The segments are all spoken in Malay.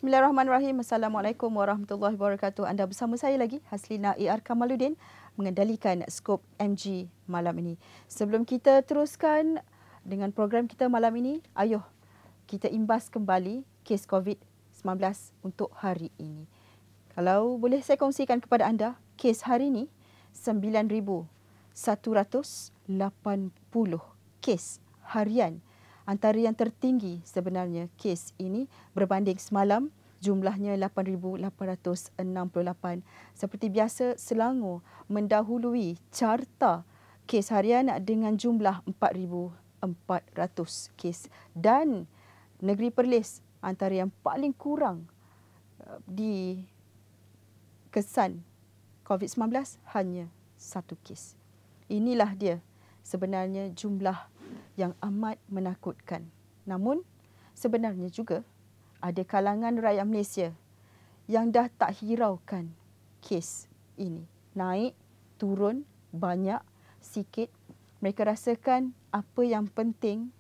Bismillahirrahmanirrahim. Assalamualaikum warahmatullahi wabarakatuh. Anda bersama saya lagi, Haslina A.R. Kamaluddin, mengendalikan Skop MG malam ini. Sebelum kita teruskan dengan program kita malam ini, ayuh kita imbas kembali kes COVID-19 untuk hari ini. Kalau boleh saya kongsikan kepada anda, kes hari ini 9,180 kes harian. Antara yang tertinggi sebenarnya kes ini berbanding semalam, jumlahnya 8,868. Seperti biasa, Selangor mendahului carta kes harian dengan jumlah 4,400 kes. Dan Negeri Perlis antara yang paling kurang di kesan COVID-19 hanya 1 kes. Inilah dia sebenarnya jumlah yang amat menakutkan. Namun, sebenarnya juga ada kalangan rakyat Malaysia yang dah tak hiraukan kes ini. Naik, turun, banyak, sikit. Mereka rasakan apa yang penting.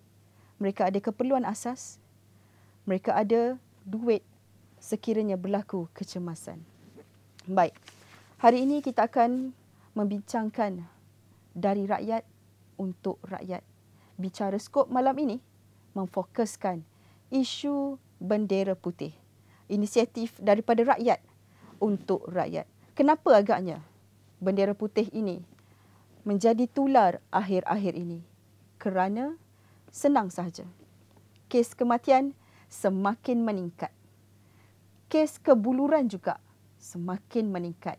Mereka ada keperluan asas. Mereka ada duit sekiranya berlaku kecemasan. Baik, hari ini kita akan membincangkan dari rakyat untuk rakyat. Bicara Skop malam ini memfokuskan isu bendera putih. Inisiatif daripada rakyat untuk rakyat. Kenapa agaknya bendera putih ini menjadi tular akhir-akhir ini? Kerana senang sahaja. Kes kematian semakin meningkat. Kes kebuluran juga semakin meningkat.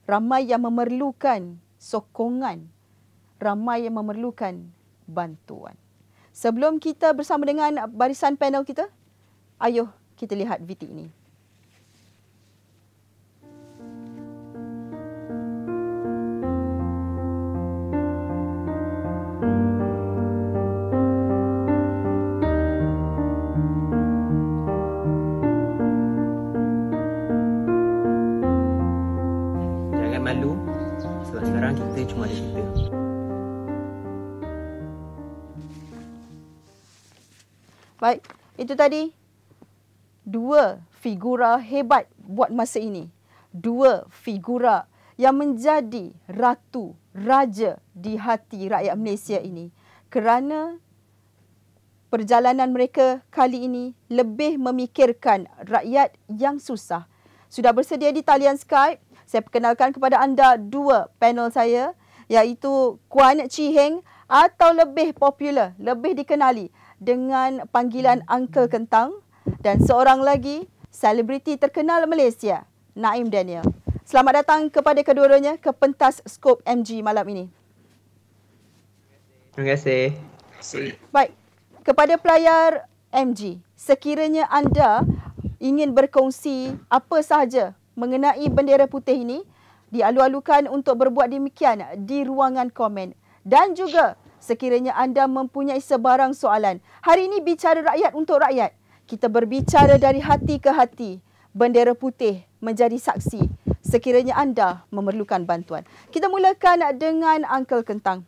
Ramai yang memerlukan sokongan. Ramai yang memerlukan bantuan. Sebelum kita bersama dengan barisan panel kita, ayuh kita lihat VT ini. Jangan malu sebab sekarang kita cuma ada kita. Baik, itu tadi dua figura hebat buat masa ini. Dua figura yang menjadi ratu, raja di hati rakyat Malaysia ini. Kerana perjalanan mereka kali ini lebih memikirkan rakyat yang susah. Sudah bersedia di talian Skype. Saya perkenalkan kepada anda dua panel saya, iaitu Kuan Chee Heng atau lebih popular, lebih dikenali dengan panggilan Uncle Kentang, dan seorang lagi selebriti terkenal Malaysia, Naim Daniel. Selamat datang kepada kedua-duanya ke pentas Skop MG malam ini. Terima kasih. Baik, kepada pelayar MG, sekiranya anda ingin berkongsi apa sahaja mengenai bendera putih ini, dialu-alukan untuk berbuat demikian di ruangan komen. Dan juga sekiranya anda mempunyai sebarang soalan. Hari ini bicara rakyat untuk rakyat. Kita berbicara dari hati ke hati. Bendera putih menjadi saksi sekiranya anda memerlukan bantuan. Kita mulakan dengan Uncle Kentang.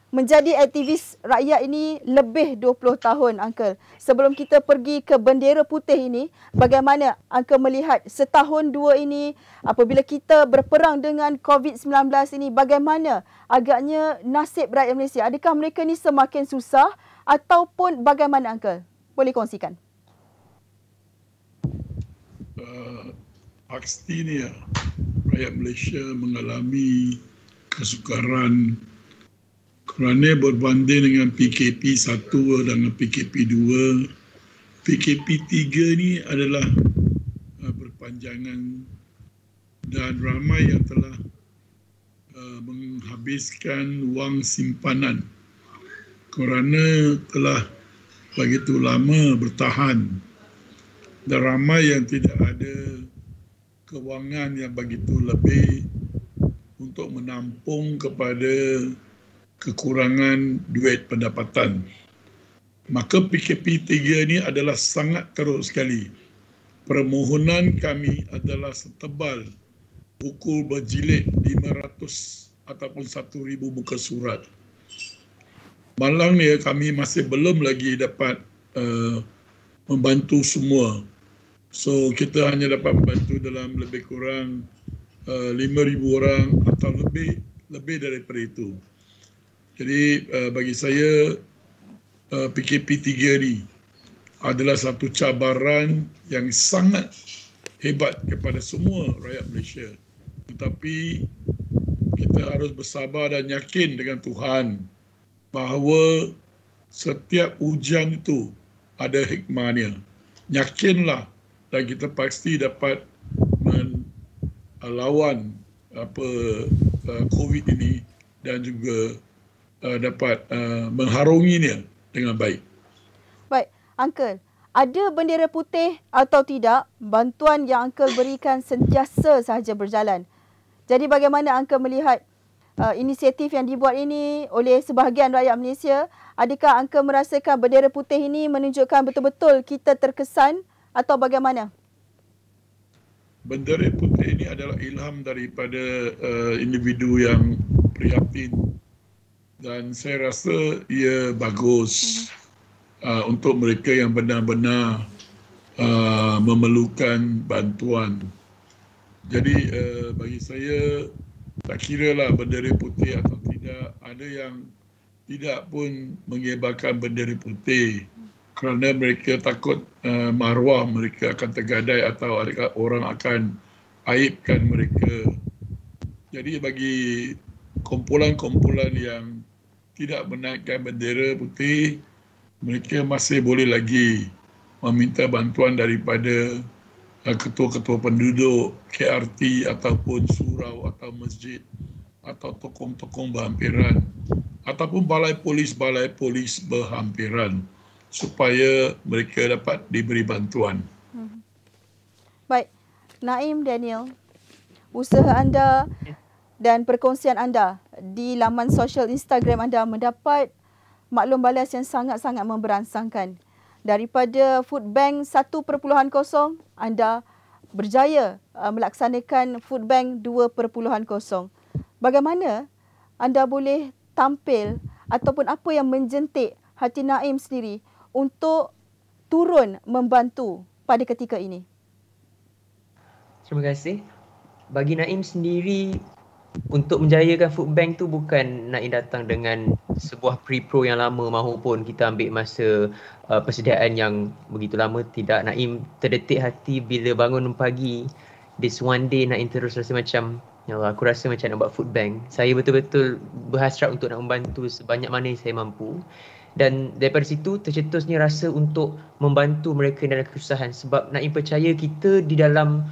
Menjadi aktivis rakyat ini lebih 20 tahun, Uncle. Sebelum kita pergi ke bendera putih ini, bagaimana Uncle melihat setahun dua ini apabila kita berperang dengan COVID-19 ini, bagaimana agaknya nasib rakyat Malaysia? Adakah mereka ni semakin susah ataupun bagaimana, Uncle? Boleh kongsikan. Pastinya rakyat Malaysia mengalami kesukaran kerana berbanding dengan PKP 1 dan PKP 2, PKP 3 ni adalah berpanjangan dan ramai yang telah menghabiskan wang simpanan kerana telah begitu lama bertahan, dan ramai yang tidak ada kewangan yang begitu lebih untuk menampung kepada kekurangan duit pendapatan. Maka PKP 3 ini adalah sangat teruk sekali. Permohonan kami adalah setebal buku berjilid 500 ataupun 1,000 muka surat. Malang ni kami masih belum lagi dapat membantu semua. So kita hanya dapat membantu dalam lebih kurang 5,000 orang atau lebih daripada itu. Jadi bagi saya PKP 3 ni adalah satu cabaran yang sangat hebat kepada semua rakyat Malaysia. Tetapi kita harus bersabar dan yakin dengan Tuhan bahawa setiap ujian itu ada hikmahnya. Yakinlah dan kita pasti dapat melawan COVID ini dan juga dapat mengharunginya dengan baik. Baik, Uncle, ada bendera putih atau tidak, bantuan yang Uncle berikan sentiasa sahaja berjalan. Jadi bagaimana Uncle melihat inisiatif yang dibuat ini oleh sebahagian rakyat Malaysia? Adakah Uncle merasakan bendera putih ini menunjukkan betul-betul kita terkesan atau bagaimana? Bendera putih ini adalah ilham daripada individu yang prihatin dan saya rasa ia bagus untuk mereka yang benar-benar memerlukan bantuan. Jadi bagi saya tak kiralah bendera putih atau tidak, ada yang tidak pun mengibarkan bendera putih kerana mereka takut maruah mereka akan tergadai atau orang akan aibkan mereka. Jadi bagi kumpulan-kumpulan yang tidak menaikkan bendera putih, mereka masih boleh lagi meminta bantuan daripada ketua-ketua penduduk, KRT ataupun surau atau masjid atau tokoh-tokoh berhampiran ataupun balai polis berhampiran supaya mereka dapat diberi bantuan. Baik, Naim Daniel, usaha anda dan perkongsian anda di laman sosial Instagram anda mendapat maklum balas yang sangat-sangat memberangsangkan. Daripada Food Bank 1.0, anda berjaya melaksanakan Food Bank 2.0. Bagaimana anda boleh tampil ataupun apa yang menjentik hati Naim sendiri untuk turun membantu pada ketika ini? Terima kasih. Bagi Naim sendiri, untuk menjayakan Food Bank tu bukan Naim datang dengan sebuah pre-pro yang lama mahupun kita ambil masa persediaan yang begitu lama. Tidak, Naim terdetik hati bila bangun pagi. This one day Naim terus rasa macam, ya Allah, aku rasa macam nak buat Food Bank. Saya betul-betul berhasrat untuk nak membantu sebanyak mana yang saya mampu. Dan daripada situ tercetusnya rasa untuk membantu mereka dalam kesusahan. Sebab Naim percaya kita di dalam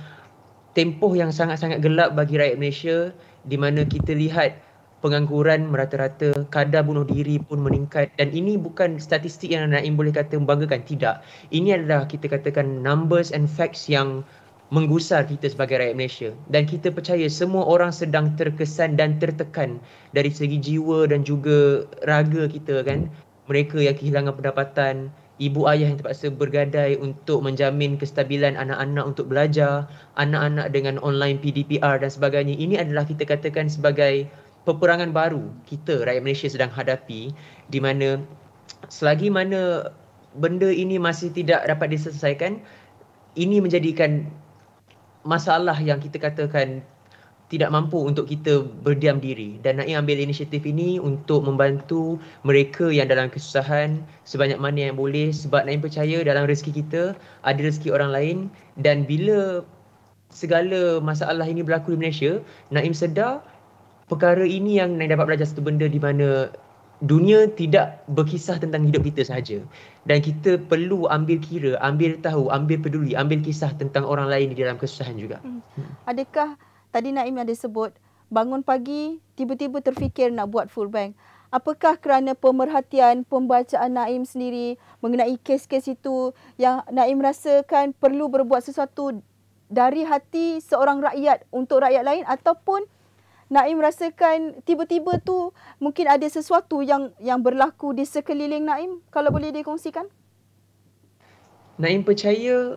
tempoh yang sangat-sangat gelap bagi rakyat Malaysia, di mana kita lihat pengangguran merata-rata, kadar bunuh diri pun meningkat, dan ini bukan statistik yang Naim boleh kata membanggakan, tidak. Ini adalah kita katakan numbers and facts yang menggusar kita sebagai rakyat Malaysia, dan kita percaya semua orang sedang terkesan dan tertekan dari segi jiwa dan juga raga kita kan. Mereka yang kehilangan pendapatan, ibu ayah yang terpaksa bergadai untuk menjamin kestabilan anak-anak untuk belajar, anak-anak dengan online PDPR dan sebagainya. Ini adalah kita katakan sebagai peperangan baru kita rakyat Malaysia sedang hadapi, di mana selagi mana benda ini masih tidak dapat diselesaikan, ini menjadikan masalah yang kita katakan tidak mampu untuk kita berdiam diri. Dan Naim ambil inisiatif ini untuk membantu mereka yang dalam kesusahan sebanyak mana yang boleh, sebab Naim percaya dalam rezeki kita ada rezeki orang lain, dan bila segala masalah ini berlaku di Malaysia, Naim sedar perkara ini yang Naim dapat belajar satu benda, di mana dunia tidak berkisah tentang hidup kita sahaja, dan kita perlu ambil kira, ambil tahu, ambil peduli, ambil kisah tentang orang lain di dalam kesusahan juga. Adakah tadi Naim ada sebut bangun pagi tiba-tiba terfikir nak buat Food Bank? Apakah kerana pemerhatian pembacaan Naim sendiri mengenai kes-kes itu yang Naim rasakan perlu berbuat sesuatu dari hati seorang rakyat untuk rakyat lain, ataupun Naim rasakan tiba-tiba tu mungkin ada sesuatu yang berlaku di sekeliling Naim? Kalau boleh dikongsikan. Naim percaya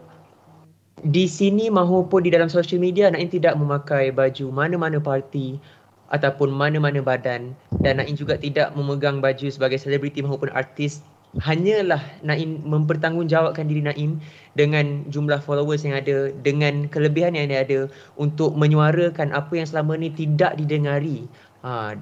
di sini maupun di dalam sosial media, Naim tidak memakai baju mana-mana parti ataupun mana-mana badan, dan Naim juga tidak memegang baju sebagai selebriti maupun artis hanyalah Naim mempertanggungjawabkan diri Naim dengan jumlah followers yang ada, dengan kelebihan yang dia ada untuk menyuarakan apa yang selama ni tidak didengari.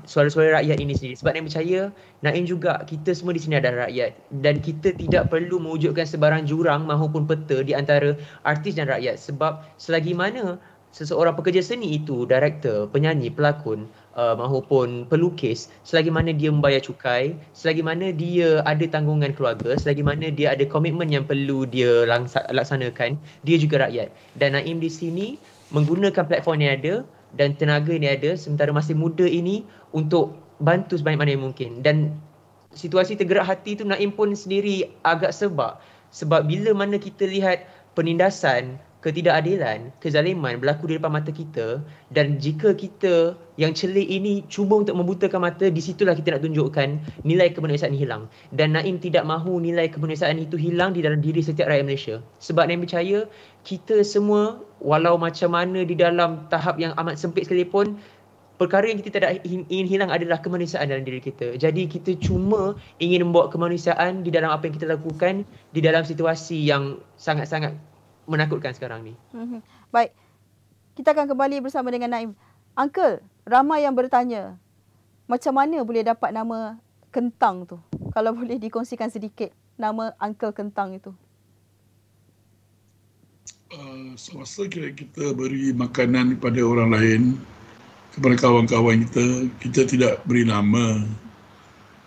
Suara-suara rakyat ini sendiri. Sebab Naim percaya, Naim juga, kita semua di sini adalah rakyat. Dan kita tidak perlu mewujudkan sebarang jurang maupun peta di antara artis dan rakyat. Sebab selagi mana seseorang pekerja seni itu, director, penyanyi, pelakon, maupun pelukis, selagi mana dia membayar cukai, selagi mana dia ada tanggungan keluarga, selagi mana dia ada komitmen yang perlu dia laksanakan, dia juga rakyat. Dan Naim di sini menggunakan platform yang ada dan tenaga yang ada sementara masih muda ini untuk bantu sebanyak mana yang mungkin. Dan situasi tergerak hati tu Naim pun sendiri agak sebab bila mana kita lihat penindasan, ketidakadilan, kezaliman berlaku di depan mata kita, dan jika kita yang celik ini cuba untuk membutakan mata, di situlah kita nak tunjukkan nilai kemanusiaan hilang. Dan Naim tidak mahu nilai kemanusiaan itu hilang di dalam diri setiap rakyat Malaysia. Sebab Naim percaya kita semua, walau macam mana di dalam tahap yang amat sempit sekalipun, perkara yang kita tidak ingin hilang adalah kemanusiaan dalam diri kita. Jadi kita cuma ingin membawa kemanusiaan di dalam apa yang kita lakukan di dalam situasi yang sangat-sangat menakutkan sekarang ni. Baik, kita akan kembali bersama dengan Naim. Uncle, ramai yang bertanya, macam mana boleh dapat nama Kentang tu? Kalau boleh dikongsikan sedikit nama Uncle Kentang itu. Semasa kita beri makanan kepada orang lain, kepada kawan-kawan kita tidak beri nama.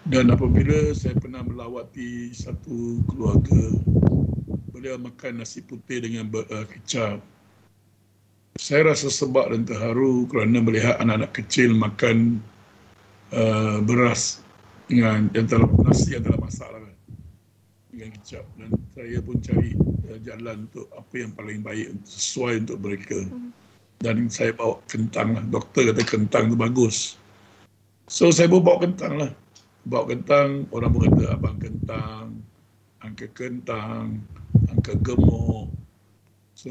Dan apabila saya pernah melawati satu keluarga, beliau makan nasi putih dengan kecap, saya rasa sebab dan terharu kerana melihat anak-anak kecil makan beras dengan nasi yang telah masak lah, dengan kecap. Dan saya pun cari jalan untuk apa yang paling baik, sesuai untuk mereka. Dan saya bawa kentang lah. Doktor kata kentang tu bagus, so saya pun bawa kentang lah. Bawa kentang, orang pun kata abang kentang, angka kentang, angka gemuk. So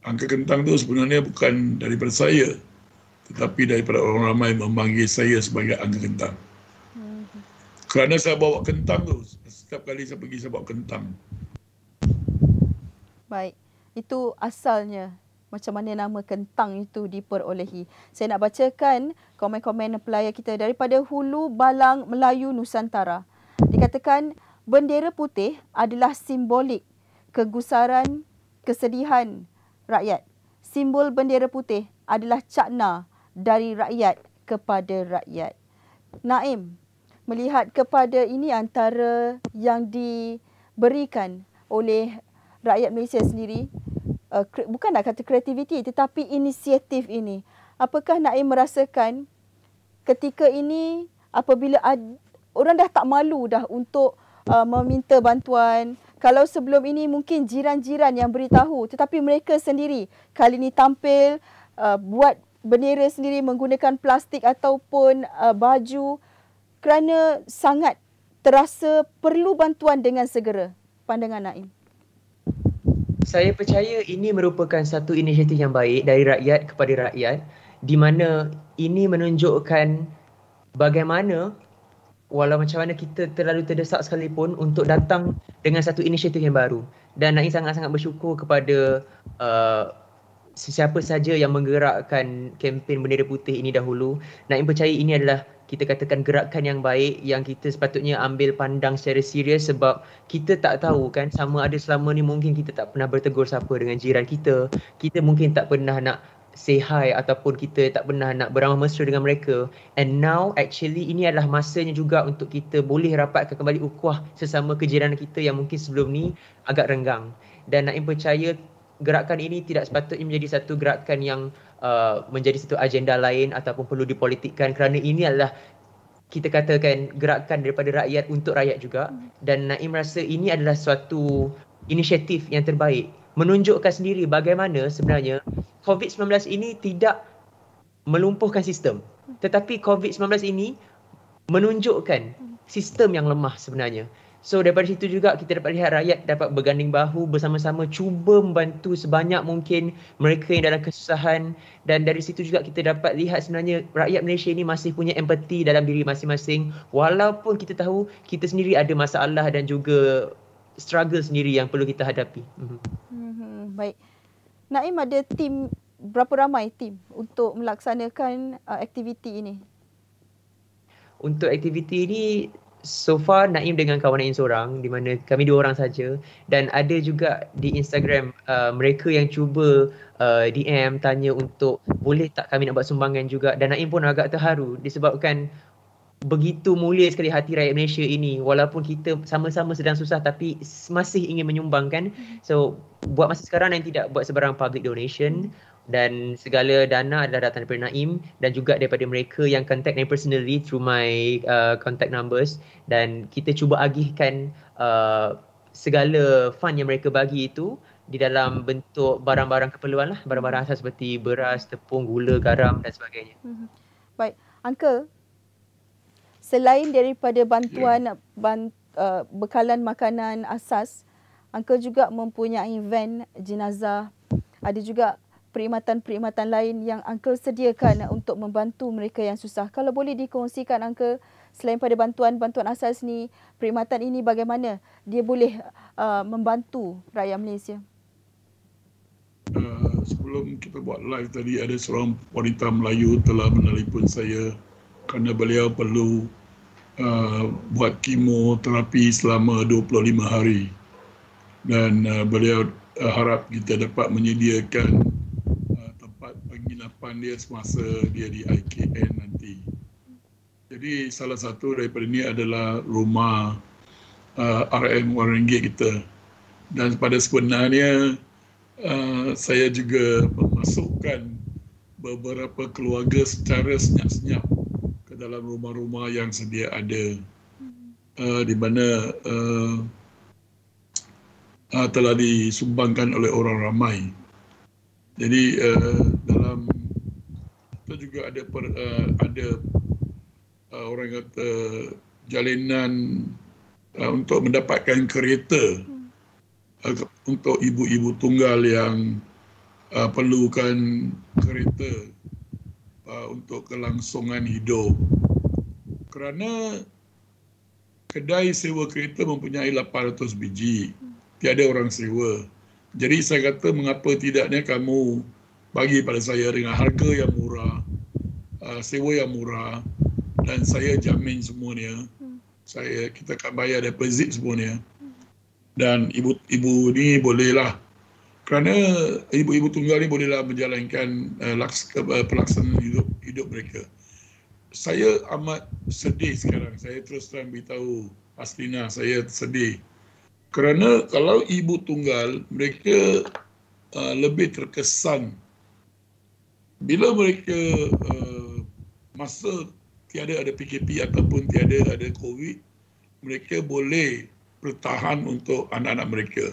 angka kentang tu sebenarnya bukan daripada saya, tetapi daripada orang ramai memanggil saya sebagai angka kentang. Kerana saya bawa kentang tu, setiap kali saya pergi saya bawa kentang. Baik, itu asalnya macam mana nama Kentang itu diperolehi. Saya nak bacakan komen-komen pelayar kita daripada Hulu Balang Melayu Nusantara. Dikatakan bendera putih adalah simbolik kegusaran, kesedihan rakyat. Simbol bendera putih adalah cakna dari rakyat kepada rakyat. Naim, melihat kepada ini antara yang diberikan oleh rakyat Malaysia sendiri, bukan nak kata kreativiti tetapi inisiatif ini. Apakah Naim merasakan ketika ini apabila orang dah tak malu dah untuk meminta bantuan? Kalau sebelum ini mungkin jiran-jiran yang beritahu, tetapi mereka sendiri kali ini tampil buat bendera sendiri menggunakan plastik ataupun baju kerana sangat terasa perlu bantuan dengan segera. Pandangan Naim. Saya percaya ini merupakan satu inisiatif yang baik dari rakyat kepada rakyat, di mana ini menunjukkan bagaimana walau macam mana kita terlalu terdesak sekalipun untuk datang dengan satu inisiatif yang baru. Dan Naim sangat-sangat bersyukur kepada sesiapa saja yang menggerakkan kempen bendera putih ini dahulu. Naim percaya ini adalah, kita katakan, gerakan yang baik yang kita sepatutnya ambil pandang secara serius, sebab kita tak tahu kan, sama ada selama ni mungkin kita tak pernah bertegur sapa dengan jiran kita, kita mungkin tak pernah nak say hi ataupun kita tak pernah nak beramah mesra dengan mereka. And now actually ini adalah masanya juga untuk kita boleh rapatkan kembali ukhuwah sesama kejiranan kita yang mungkin sebelum ni agak renggang. Dan Naim percaya gerakan ini tidak sepatutnya menjadi satu gerakan yang menjadi satu agenda lain ataupun perlu dipolitikkan, kerana ini adalah, kita katakan, gerakan daripada rakyat untuk rakyat juga. Dan Naim rasa ini adalah suatu inisiatif yang terbaik, menunjukkan sendiri bagaimana sebenarnya COVID-19 ini tidak melumpuhkan sistem, tetapi COVID-19 ini menunjukkan sistem yang lemah sebenarnya. So daripada situ juga kita dapat lihat rakyat dapat berganding bahu bersama-sama cuba membantu sebanyak mungkin mereka yang dalam kesusahan, dan dari situ juga kita dapat lihat sebenarnya rakyat Malaysia ini masih punya empati dalam diri masing-masing walaupun kita tahu kita sendiri ada masalah dan juga struggle sendiri yang perlu kita hadapi. Baik. Naim ada tim, berapa ramai tim untuk melaksanakan aktiviti ini? Untuk aktiviti ini so far Naim dengan kawan Naim seorang, di mana kami 2 orang saja, dan ada juga di Instagram mereka yang cuba DM tanya untuk boleh tak kami nak buat sumbangan juga, dan Naim pun agak terharu disebabkan begitu mulia sekali hati rakyat Malaysia ini walaupun kita sama-sama sedang susah tapi masih ingin menyumbangkan. So buat masa sekarang Naim tidak buat sebarang public donation dan segala dana adalah datang daripada Naim dan juga daripada mereka yang contact Naim personally through my contact numbers, dan kita cuba agihkan segala fund yang mereka bagi itu di dalam bentuk barang-barang keperluan lah, barang-barang asas seperti beras, tepung, gula, garam dan sebagainya. Baik, Uncle, selain daripada bantuan bekalan makanan asas, Uncle juga mempunyai van jenazah, ada juga perkhidmatan-perkhidmatan lain yang Uncle sediakan untuk membantu mereka yang susah. Kalau boleh dikongsikan Uncle, selain pada bantuan-bantuan asas ni, perkhidmatan ini bagaimana dia boleh membantu rakyat Malaysia? Sebelum kita buat live tadi, ada seorang wanita Melayu telah menelpon saya kerana beliau perlu buat kemoterapi selama 25 hari. Dan beliau harap kita dapat menyediakan tempat penginapan dia semasa dia di IKN nanti. Jadi salah satu daripada ini adalah rumah RM RM1 kita. Dan pada sebenarnya saya juga memasukkan beberapa keluarga secara senyap-senyap ke dalam rumah-rumah yang sedia ada, di mana telah disumbangkan oleh orang ramai. Jadi dalam kita juga ada orang kata jalinan untuk mendapatkan kereta untuk ibu-ibu tunggal yang perlukan kereta untuk kelangsungan hidup. Kerana kedai sewa kereta mempunyai 800 biji, tiada orang sewa. Jadi saya kata mengapa tidaknya kamu bagi pada saya dengan harga yang murah, sewa yang murah, dan saya jamin semuanya. Kita akan bayar deposit semuanya. Dan ibu-ibu ni bolehlah, kerana ibu-ibu tunggal ni bolehlah menjalankan pelaksanaan hidup mereka. Saya amat sedih sekarang. Saya terus terang beritahu Aslina, saya sedih. Kerana kalau ibu tunggal, mereka lebih terkesan bila mereka masa tiada ada PKP ataupun tiada ada COVID, mereka boleh bertahan untuk anak-anak mereka.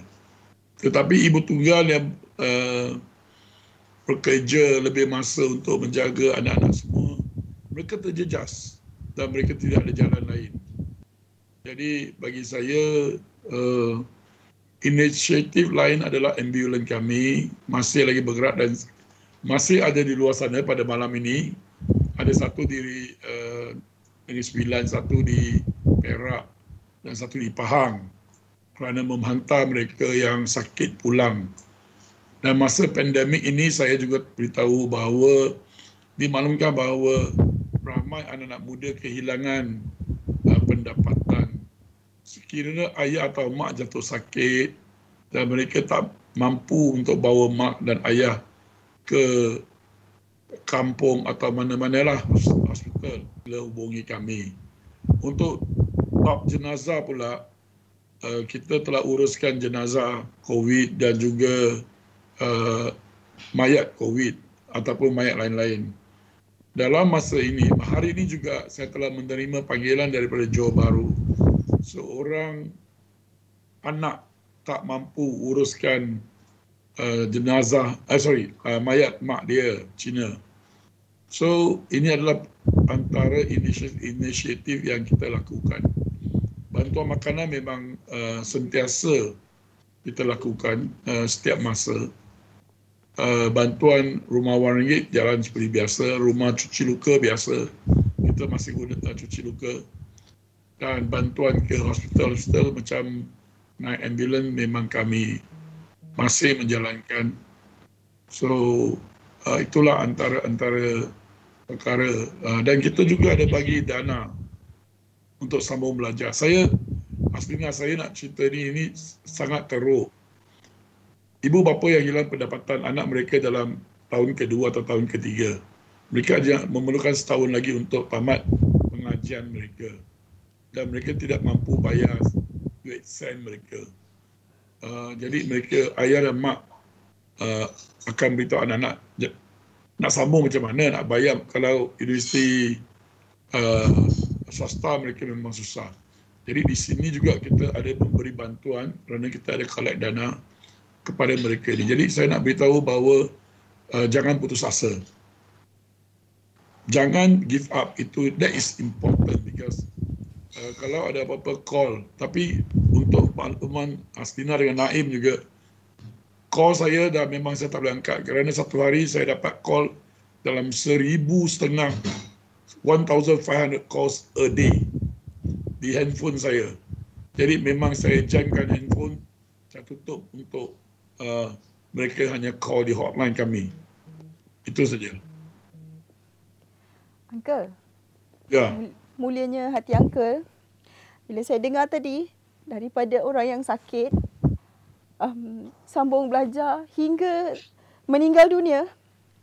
Tetapi ibu tunggal yang bekerja lebih masa untuk menjaga anak-anak semua, mereka terjejas dan mereka tidak ada jalan lain. Jadi bagi saya, inisiatif lain adalah ambulan kami masih lagi bergerak dan masih ada di luar sana pada malam ini. Ada satu di Negeri Sembilan, satu di Perak dan satu di Pahang kerana menghantar mereka yang sakit pulang. Dan masa pandemik ini saya juga beritahu bahawa dimaklumkan bahawa ramai anak-anak muda kehilangan pendapatan. Sekiranya ayah atau mak jatuh sakit dan mereka tak mampu untuk bawa mak dan ayah ke kampung atau mana-manalah hospital, bila hubungi kami. Untuk bab jenazah pula, kita telah uruskan jenazah COVID dan juga mayat COVID ataupun mayat lain-lain. Dalam masa ini, hari ini juga saya telah menerima panggilan daripada Johor Bahru. Seorang anak tak mampu uruskan mayat mak dia, Cina. So ini adalah antara inisiatif yang kita lakukan. bantuan makanan memang sentiasa kita lakukan setiap masa. Bantuan rumah RM1 jalan seperti biasa, rumah cuci luka biasa, kita masih guna cuci luka. Dan bantuan ke hospital macam naik ambulans memang kami masih menjalankan. So itulah antara perkara. Dan kita juga ada bagi dana untuk sambung belajar. Aslinya saya nak cerita ini sangat teruk. Ibu bapa yang hilang pendapatan anak mereka dalam tahun kedua atau tahun ketiga, mereka memerlukan setahun lagi untuk tamat pengajian mereka. Dan mereka tidak mampu bayar duit sen mereka. Jadi mereka, ayah dan mak akan beritahu anak-anak nak sambung macam mana, nak bayar. Kalau universiti swasta mereka memang susah. Jadi di sini juga kita ada memberi bantuan kerana kita ada collect dana kepada mereka ni. Jadi saya nak beritahu bahawa jangan putus asa. Jangan give up. That is important because kalau ada apa-apa call. Tapi untuk makluman Astina dengan Naim juga, call saya dah memang saya tak boleh angkat kerana satu hari saya dapat call dalam 1,500 1,500 calls a day di handphone saya. Jadi memang saya jamkan handphone, saya tutup untuk mereka hanya call di hotline kami. Itu saja. Uncle. Ya. Mulianya hati Uncle. Bila saya dengar tadi, daripada orang yang sakit, sambung belajar hingga meninggal dunia,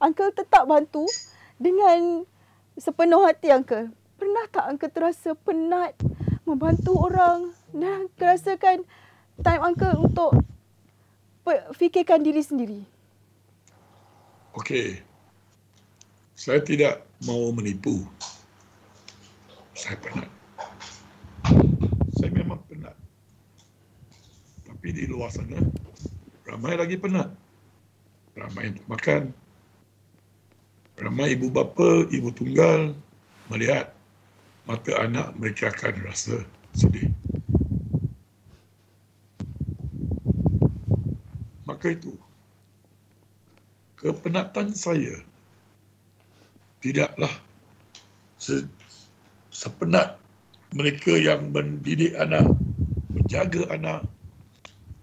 Uncle tetap bantu dengan sepenuh hati Uncle. Pernah tak Uncle terasa penat membantu orang dan terasakan time Uncle untuk fikirkan diri sendiri? Okey. Saya tidak mau menipu. Saya penat. Saya memang penat. Tapi di luar sana, ramai lagi penat. Ramai untuk makan. Ramai ibu bapa, ibu tunggal melihat mata anak mereka akan rasa sedih. Maka itu, kepenatan saya tidaklah sepenat mereka yang mendidik anak, menjaga anak,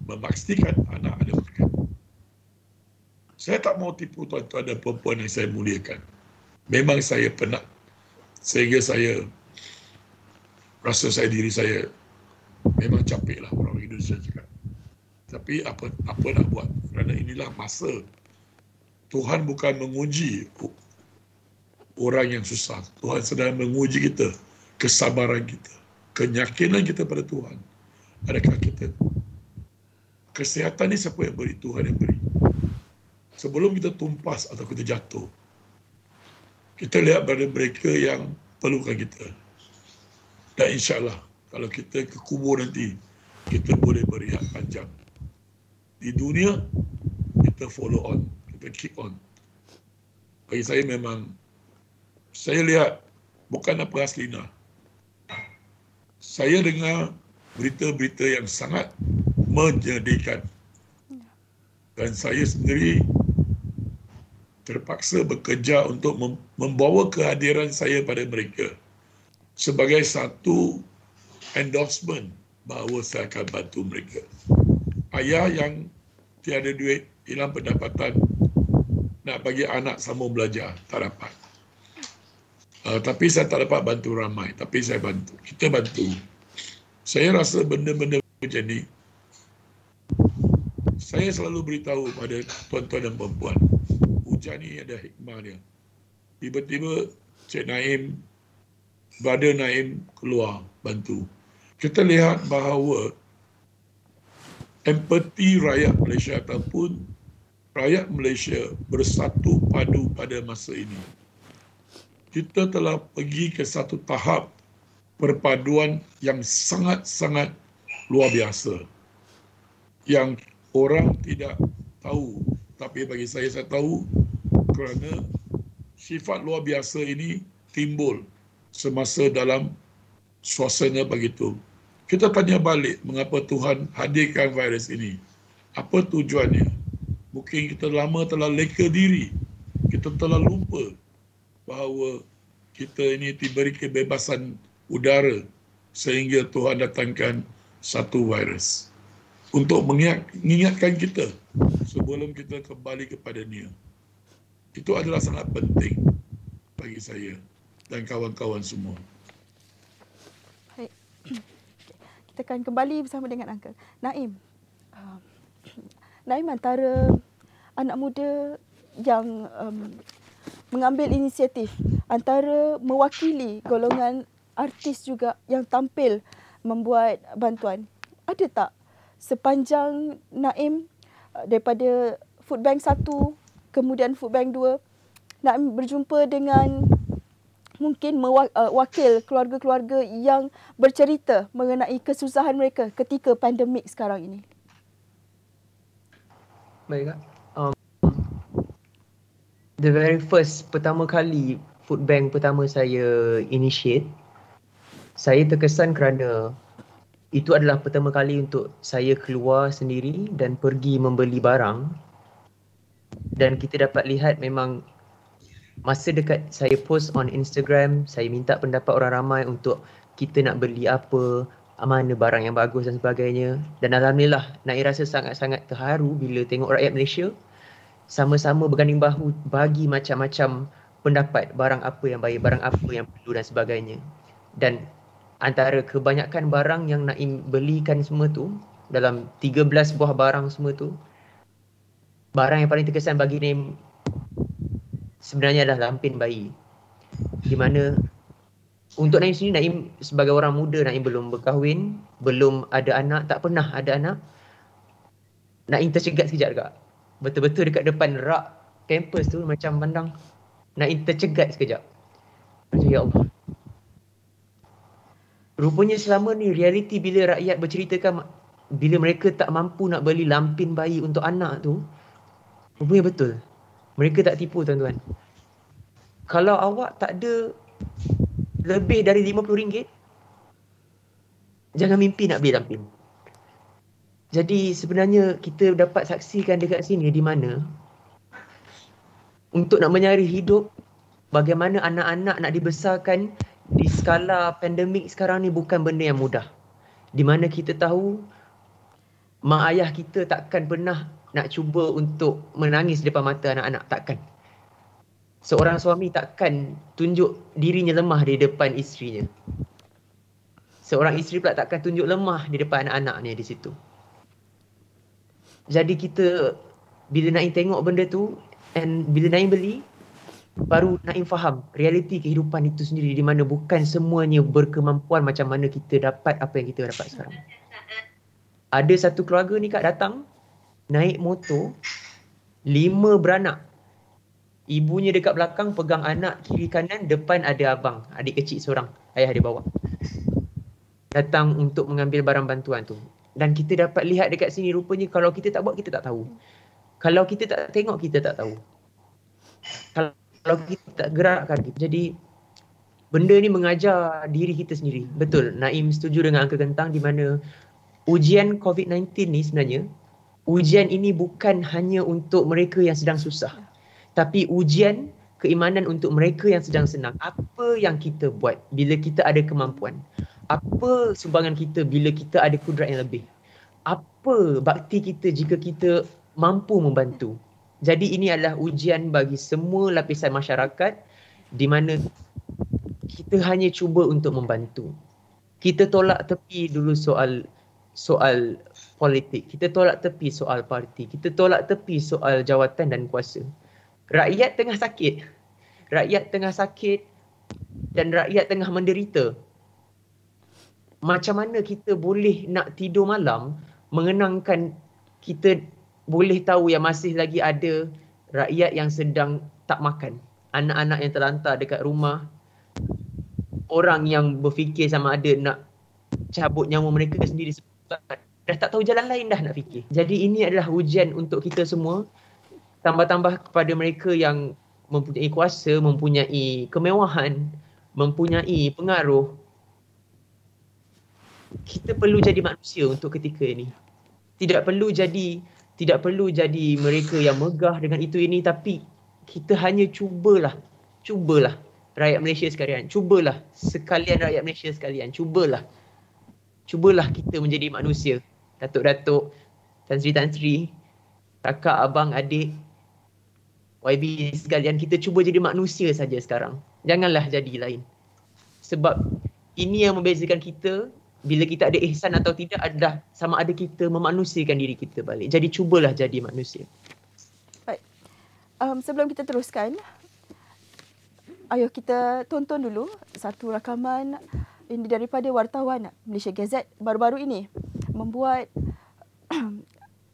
memastikan anak ada berkat. Saya tak mau tipu tuan-tuan dan puan-puan yang saya muliakan. Memang saya penat. Sehingga saya rasa diri saya memang capek lah, orang Indonesia cakap. Tapi apa nak buat? Kerana inilah masa. Tuhan bukan menguji orang yang susah. Tuhan sedang menguji kita, kesabaran kita, keyakinan kita pada Tuhan. Adakah kita? Kesihatan ni siapa yang beri? Tuhan yang beri. Sebelum kita tumpas atau kita jatuh, kita lihat pada mereka yang perlukan kita. Dan insyaAllah, kalau kita ke kubur nanti, kita boleh berehat panjang. Di dunia, kita follow on, kita keep on. Bagi saya memang, saya lihat bukan apa Aslina. Saya dengar berita-berita yang sangat menyedihkan. Dan saya sendiri terpaksa bekerja untuk membawa kehadiran saya pada mereka sebagai satu endorsement bahawa saya akan bantu mereka. Ayah yang tiada duit, hilang pendapatan, nak bagi anak sambung belajar, tak dapat. Tapi saya tak dapat bantu ramai, tapi saya bantu. Kita bantu. Saya rasa benda-benda macam ni, saya selalu beritahu pada tuan-tuan dan puan-puan, hujan ni ada hikmah dia. Tiba-tiba Cik Naim, Brother Naim keluar bantu. Kita lihat bahawa empati rakyat Malaysia ataupun rakyat Malaysia bersatu padu pada masa ini. Kita telah pergi ke satu tahap perpaduan yang sangat-sangat luar biasa. Yang orang tidak tahu. Tapi bagi saya tahu kerana sifat luar biasa ini timbul semasa dalam suasana begitu Kita tanya balik mengapa Tuhan hadirkan virus ini. Apa tujuannya? Mungkin kita lama telah leka diri. Kita telah lupa bahawa kita ini diberi kebebasan udara sehingga Tuhan datangkan satu virus untuk mengingatkan kita sebelum kita kembali kepada Dia. Itu adalah sangat penting bagi saya dan kawan-kawan semua. Baik. Kita akan kembali bersama dengan Uncle Naim. Naim antara anak muda yang mengambil inisiatif, antara mewakili golongan artis juga yang tampil membuat bantuan. Ada tak sepanjang Naim daripada Food Bank 1 kemudian Food Bank 2, Naim berjumpa dengan mungkin wakil keluarga-keluarga yang bercerita mengenai kesusahan mereka ketika pandemik sekarang ini? Baik, Kak. The very first, pertama kali Food Bank pertama saya initiate, saya terkesan kerana itu adalah pertama kali untuk saya keluar sendiri dan pergi membeli barang. Dan kita dapat lihat memang masa dekat saya post on Instagram, saya minta pendapat orang ramai untuk kita nak beli apa, mana barang yang bagus dan sebagainya. Dan alhamdulillah, Naim rasa sangat-sangat terharu bila tengok rakyat Malaysia sama-sama berganding bahu bagi macam-macam pendapat barang apa yang baik, barang apa yang perlu dan sebagainya. Dan antara kebanyakan barang yang Naim belikan semua tu, dalam 13 buah barang semua tu, barang yang paling terkesan bagi Naim sebenarnya adalah lampin bayi. Di mana untuk Naim sendiri, Naim sebagai orang muda, Naim belum berkahwin, belum ada anak, tak pernah ada anak. Naim tercegat sekejap juga. Betul-betul dekat depan rak campus tu macam pandang. Naim tercegat sekejap. Macam ya Allah. Rupanya selama ni realiti bila rakyat berceritakan bila mereka tak mampu nak beli lampin bayi untuk anak tu, rupanya betul. Mereka tak tipu, tuan-tuan. Kalau awak tak ada lebih dari RM50, jangan mimpi nak beli lampin. Jadi sebenarnya kita dapat saksikan dekat sini di mana untuk nak menyari hidup, bagaimana anak-anak nak dibesarkan di skala pandemik sekarang ni bukan benda yang mudah. Di mana kita tahu mak ayah kita takkan pernah nak cuba untuk menangis depan mata anak-anak, takkan. Seorang suami takkan tunjuk dirinya lemah di depan isterinya. Seorang isteri pula takkan tunjuk lemah di depan anak-anaknya di situ. Jadi kita, bila Naim tengok benda tu, and bila Naim beli, baru Naim faham realiti kehidupan itu sendiri, di mana bukan semuanya berkemampuan macam mana kita dapat apa yang kita dapat sekarang. Ada satu keluarga ni Kak datang, naik motor, 5 beranak. Ibunya dekat belakang pegang anak kiri kanan, depan ada abang, adik kecil seorang, ayah dia bawa. Datang untuk mengambil barang bantuan tu. Dan kita dapat lihat dekat sini rupanya kalau kita tak buat, kita tak tahu. Kalau kita tak tengok, kita tak tahu. Kalau kita tak gerakkan. Jadi benda ni mengajar diri kita sendiri. Betul, Naim setuju dengan Uncle Kentang di mana ujian COVID-19 ni sebenarnya, ujian ini bukan hanya untuk mereka yang sedang susah. Tapi ujian keimanan untuk mereka yang sedang senang. Apa yang kita buat bila kita ada kemampuan? Apa sumbangan kita bila kita ada kudrat yang lebih? Apa bakti kita jika kita mampu membantu? Jadi ini adalah ujian bagi semua lapisan masyarakat di mana kita hanya cuba untuk membantu. Kita tolak tepi dulu soal politik. Kita tolak tepi soal parti. Kita tolak tepi soal jawatan dan kuasa. Rakyat tengah sakit. Rakyat tengah sakit dan rakyat tengah menderita. Macam mana kita boleh nak tidur malam mengenangkan kita boleh tahu yang masih lagi ada rakyat yang sedang tak makan. Anak-anak yang terlantar dekat rumah. Orang yang berfikir sama ada nak cabut nyawa mereka sendiri sebab dah tak tahu jalan lain dah nak fikir. Jadi ini adalah ujian untuk kita semua. Tambah-tambah kepada mereka yang mempunyai kuasa, mempunyai kemewahan, mempunyai pengaruh. kita perlu jadi manusia untuk ketika ini. Tidak perlu jadi mereka yang megah dengan itu ini, tapi kita hanya cubalah rakyat Malaysia sekalian, cubalah sekalian rakyat Malaysia sekalian, cubalah kita menjadi manusia. Datuk-datuk, Tan Sri, kakak, abang, adik, YB sekalian, kita cuba jadi manusia saja sekarang. Janganlah jadi lain. Sebab ini yang membezakan kita, bila kita ada ihsan atau tidak adalah sama ada kita memanusiakan diri kita balik. Jadi cubalah jadi manusia. Baik. Sebelum kita teruskan, ayo kita tonton dulu satu rakaman ini daripada wartawan Malaysia Gazette baru-baru ini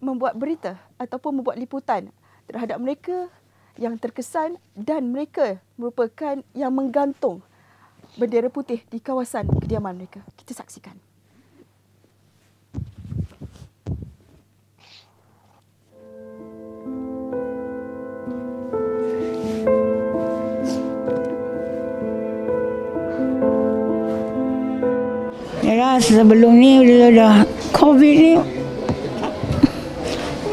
membuat berita ataupun membuat liputan terhadap mereka yang terkesan dan mereka merupakan yang menggantung bendera putih di kawasan kediaman mereka. Kita saksikan. Ya, sebelum ni dah COVID ni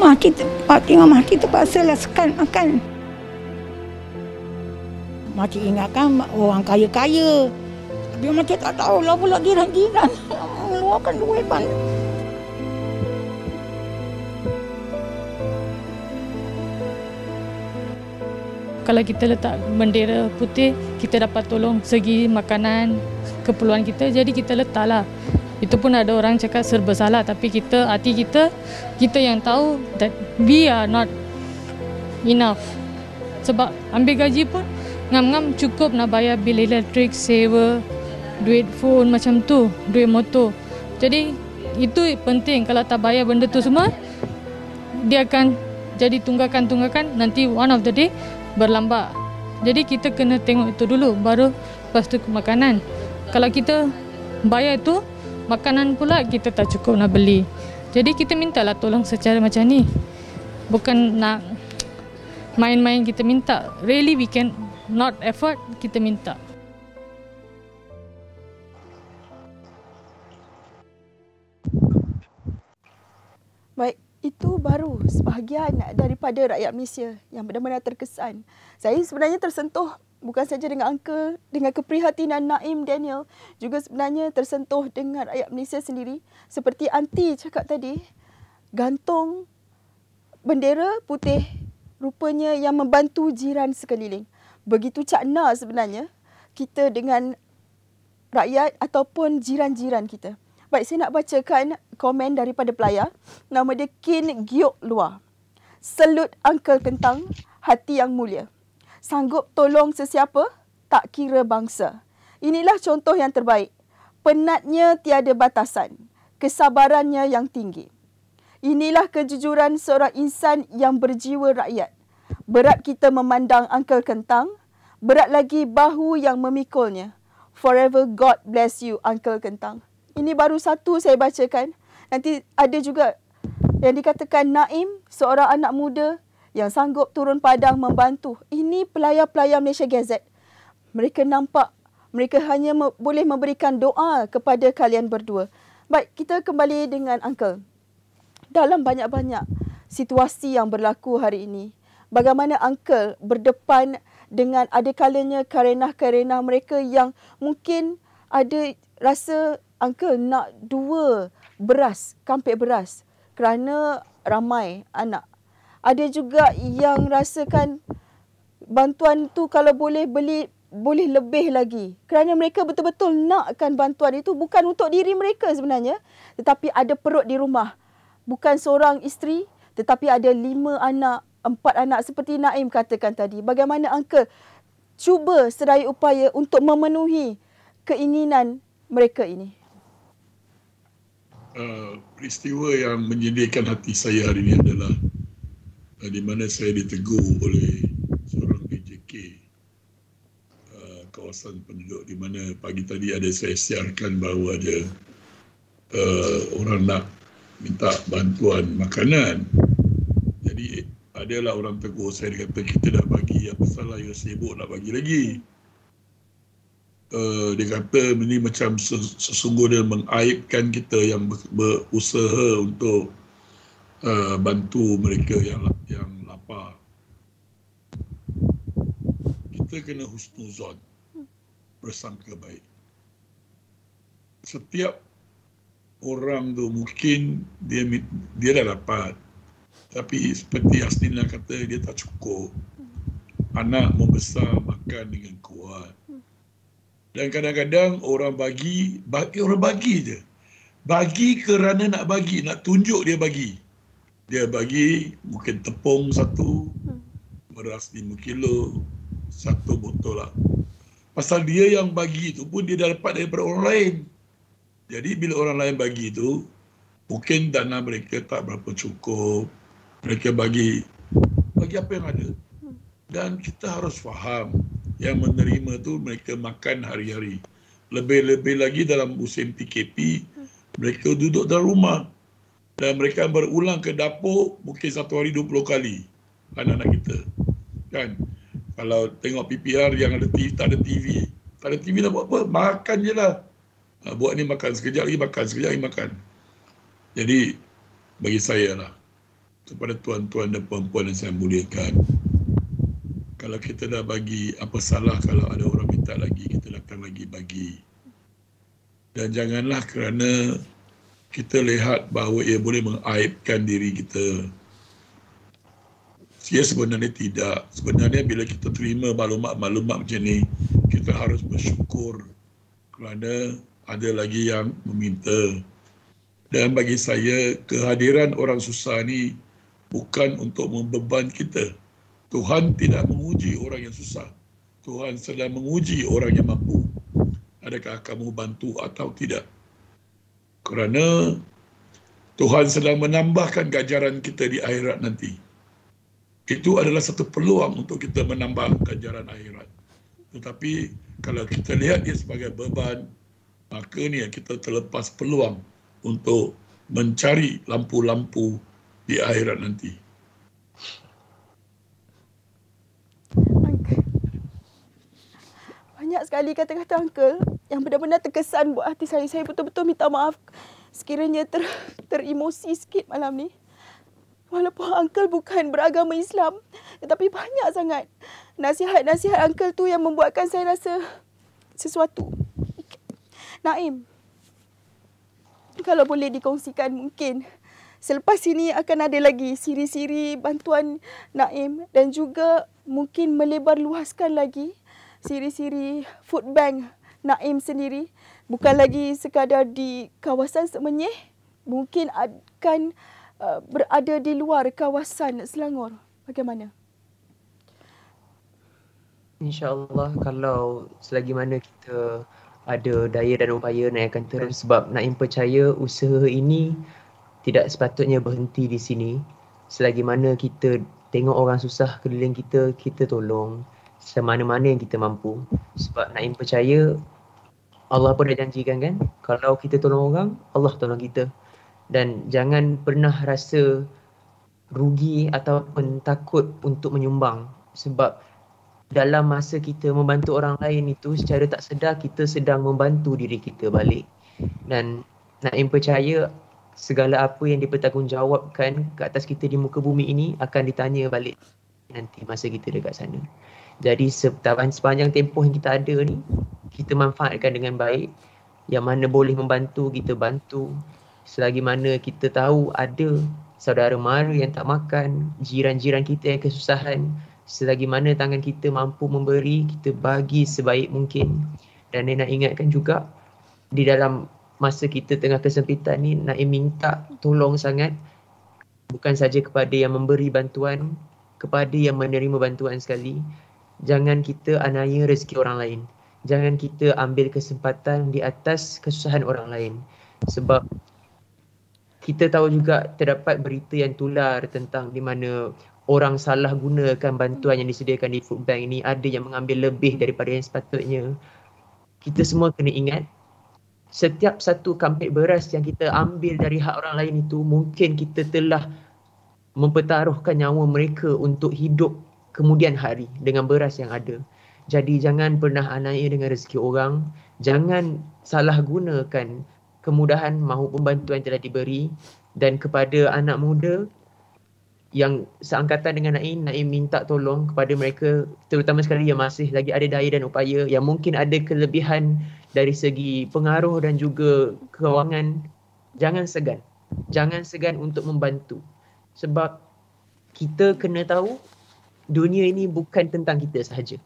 mati terpaksa lah sekan makan. Mati ingatkan orang kaya-kaya. Dia macam tak tahulah pula jiran-jiran mengeluarkan duit banyak. Kalau kita letak bendera putih, kita dapat tolong segi makanan, keperluan kita. Jadi kita letaklah. Itu pun ada orang cakap serba salah, tapi hati kita yang tahu that we are not enough. Sebab ambil gaji pun ngam-ngam cukup nak bayar bil elektrik, sewa, duit phone macam tu, duit motor. Jadi itu penting. Kalau tak bayar benda tu semua, dia akan jadi tunggakan nanti one of the day berlambak. Jadi kita kena tengok itu dulu, baru lepas tu makanan. Kalau kita bayar itu, makanan pula kita tak cukup nak beli. Jadi kita mintalah tolong secara macam ni. Bukan nak main-main kita minta. Really we can not afford, kita minta. Baik, itu baru sebahagian daripada rakyat Malaysia yang benar-benar terkesan. Saya sebenarnya tersentuh bukan saja dengan angka, dengan keprihatinan Naim Daniel, juga sebenarnya tersentuh dengan rakyat Malaysia sendiri. Seperti Anti cakap tadi, gantung bendera putih rupanya yang membantu jiran sekeliling. Begitu cakna sebenarnya kita dengan rakyat ataupun jiran-jiran kita. Baik, saya nak bacakan komen daripada pelayar. Nama dia Kin Giok Luar. Selut Uncle Kentang, hati yang mulia. Sanggup tolong sesiapa, tak kira bangsa. Inilah contoh yang terbaik. Penatnya tiada batasan. Kesabarannya yang tinggi. Inilah kejujuran seorang insan yang berjiwa rakyat. Berat kita memandang Uncle Kentang. Berat lagi bahu yang memikulnya. Forever God bless you, Uncle Kentang. Ini baru satu saya bacakan. Nanti ada juga yang dikatakan Naim, seorang anak muda yang sanggup turun padang membantu. Ini pelayar-pelayar Malaysia Gazette. Mereka nampak, mereka hanya boleh memberikan doa kepada kalian berdua. Baik, kita kembali dengan Uncle. Dalam banyak-banyak situasi yang berlaku hari ini, bagaimana Uncle berdepan dengan ada kalanya karenah-karenah mereka yang mungkin ada rasa Uncle nak 2 beras, kampik beras kerana ramai anak. Ada juga yang rasakan bantuan tu kalau boleh beli, boleh lebih lagi. Kerana mereka betul-betul nakkan bantuan itu bukan untuk diri mereka sebenarnya, tetapi ada perut di rumah. Bukan seorang isteri, tetapi ada 5 anak, 4 anak seperti Naim katakan tadi. Bagaimana Uncle cuba sedaya upaya untuk memenuhi keinginan mereka ini? Peristiwa yang menyedihkan hati saya hari ini adalah di mana saya ditegur oleh seorang PJK kawasan penduduk, di mana pagi tadi ada saya siarkan bahawa ada orang nak minta bantuan makanan. Jadi adalah orang tegur saya, dia kata kita dah bagi, apa salah you sibuk nak bagi lagi. dia kata ini macam sesungguhnya mengaibkan kita yang berusaha untuk bantu mereka yang lapar. Kita kena husnuzon, bersangka baik. Setiap orang tu mungkin dia dah dapat, tapi seperti Hasnina kata, dia tak cukup. Anak membesar makan dengan kuat. Dan kadang-kadang orang bagi je. Bagi kerana nak bagi, nak tunjuk dia bagi. Dia bagi mungkin tepung 1, beras 5 kilo, 1 botol lah. Pasal dia yang bagi tu pun dia dah dapat daripada orang lain. Jadi bila orang lain bagi tu, mungkin dana mereka tak berapa cukup. Mereka bagi apa yang ada. Dan kita harus faham, yang menerima tu mereka makan hari-hari. Lebih-lebih lagi dalam musim PKP, mereka duduk dalam rumah. Dan mereka berulang ke dapur mungkin satu hari 20 kali, anak-anak kita. Kan? Kalau tengok PPR yang ada TV, tak ada TV. Tak ada TV nak buat apa? Makan je lah. Buat ni makan, sekejap lagi makan, sekejap lagi makan. Jadi, bagi saya lah, kepada tuan-tuan dan puan-puan yang saya muliakan, kalau kita dah bagi, apa salah kalau ada orang minta lagi, kita datang lagi bagi. Dan janganlah kerana kita lihat bahawa ia boleh mengaibkan diri kita. Ya, sebenarnya tidak. Sebenarnya bila kita terima maklumat-maklumat macam ni, kita harus bersyukur kerana ada lagi yang meminta. Dan bagi saya, kehadiran orang susah ni bukan untuk membeban kita. Tuhan tidak menguji orang yang susah. Tuhan sedang menguji orang yang mampu. Adakah kamu bantu atau tidak? Kerana Tuhan sedang menambahkan ganjaran kita di akhirat nanti. Itu adalah satu peluang untuk kita menambah ganjaran akhirat. Tetapi kalau kita lihat dia sebagai beban, maka ni kita terlepas peluang untuk mencari lampu-lampu di akhirat nanti. Banyak sekali kata-kata Uncle yang benar-benar terkesan buat hati saya. Saya betul-betul minta maaf sekiranya teremosi sikit malam ni. Walaupun Uncle bukan beragama Islam, tetapi banyak sangat nasihat-nasihat Uncle tu yang membuatkan saya rasa sesuatu. Naim, kalau boleh dikongsikan mungkin selepas ini akan ada lagi siri-siri bantuan Naim dan juga mungkin melebar luaskan lagi siri-siri food bank Naim sendiri, bukan lagi sekadar di kawasan Semenyih, mungkin akan berada di luar kawasan Selangor. Bagaimana? InsyaAllah kalau selagi mana kita ada daya dan upaya, Naim akan terus, sebab Naim percaya usaha ini tidak sepatutnya berhenti di sini. Selagi mana kita tengok orang susah keliling kita, kita tolong semana-mana yang kita mampu. Sebab Naim percaya Allah pun dah janjikan kan, kalau kita tolong orang, Allah tolong kita. Dan jangan pernah rasa rugi ataupun takut untuk menyumbang. Sebab dalam masa kita membantu orang lain itu, secara tak sedar kita sedang membantu diri kita balik. Dan Naim percaya segala apa yang dipertanggungjawabkan ke atas kita di muka bumi ini akan ditanya balik nanti masa kita dekat sana. Jadi sepanjang tempoh yang kita ada ni, kita manfaatkan dengan baik. Yang mana boleh membantu, kita bantu. Selagi mana kita tahu ada saudara mara yang tak makan, jiran-jiran kita yang kesusahan, selagi mana tangan kita mampu memberi, kita bagi sebaik mungkin. Dan Naim nak ingatkan juga, di dalam masa kita tengah kesempitan ni, Naim minta tolong sangat, bukan saja kepada yang memberi bantuan, kepada yang menerima bantuan sekali. Jangan kita aniaya rezeki orang lain. Jangan kita ambil kesempatan di atas kesusahan orang lain. Sebab kita tahu juga terdapat berita yang tular tentang di mana orang salah gunakan bantuan yang disediakan di food bank ini, ada yang mengambil lebih daripada yang sepatutnya. Kita semua kena ingat, setiap satu kampit beras yang kita ambil dari hak orang lain itu, mungkin kita telah mempertaruhkan nyawa mereka untuk hidup kemudian hari dengan beras yang ada. Jadi jangan pernah aniaya dengan rezeki orang. Jangan salah gunakan kemudahan maupun bantuan yang telah diberi. Dan kepada anak muda yang seangkatan dengan Naim, Naim minta tolong kepada mereka, terutama sekali yang masih lagi ada daya dan upaya, yang mungkin ada kelebihan dari segi pengaruh dan juga kewangan. Jangan segan. Jangan segan untuk membantu. Sebab kita kena tahu dunia ini bukan tentang kita sahaja.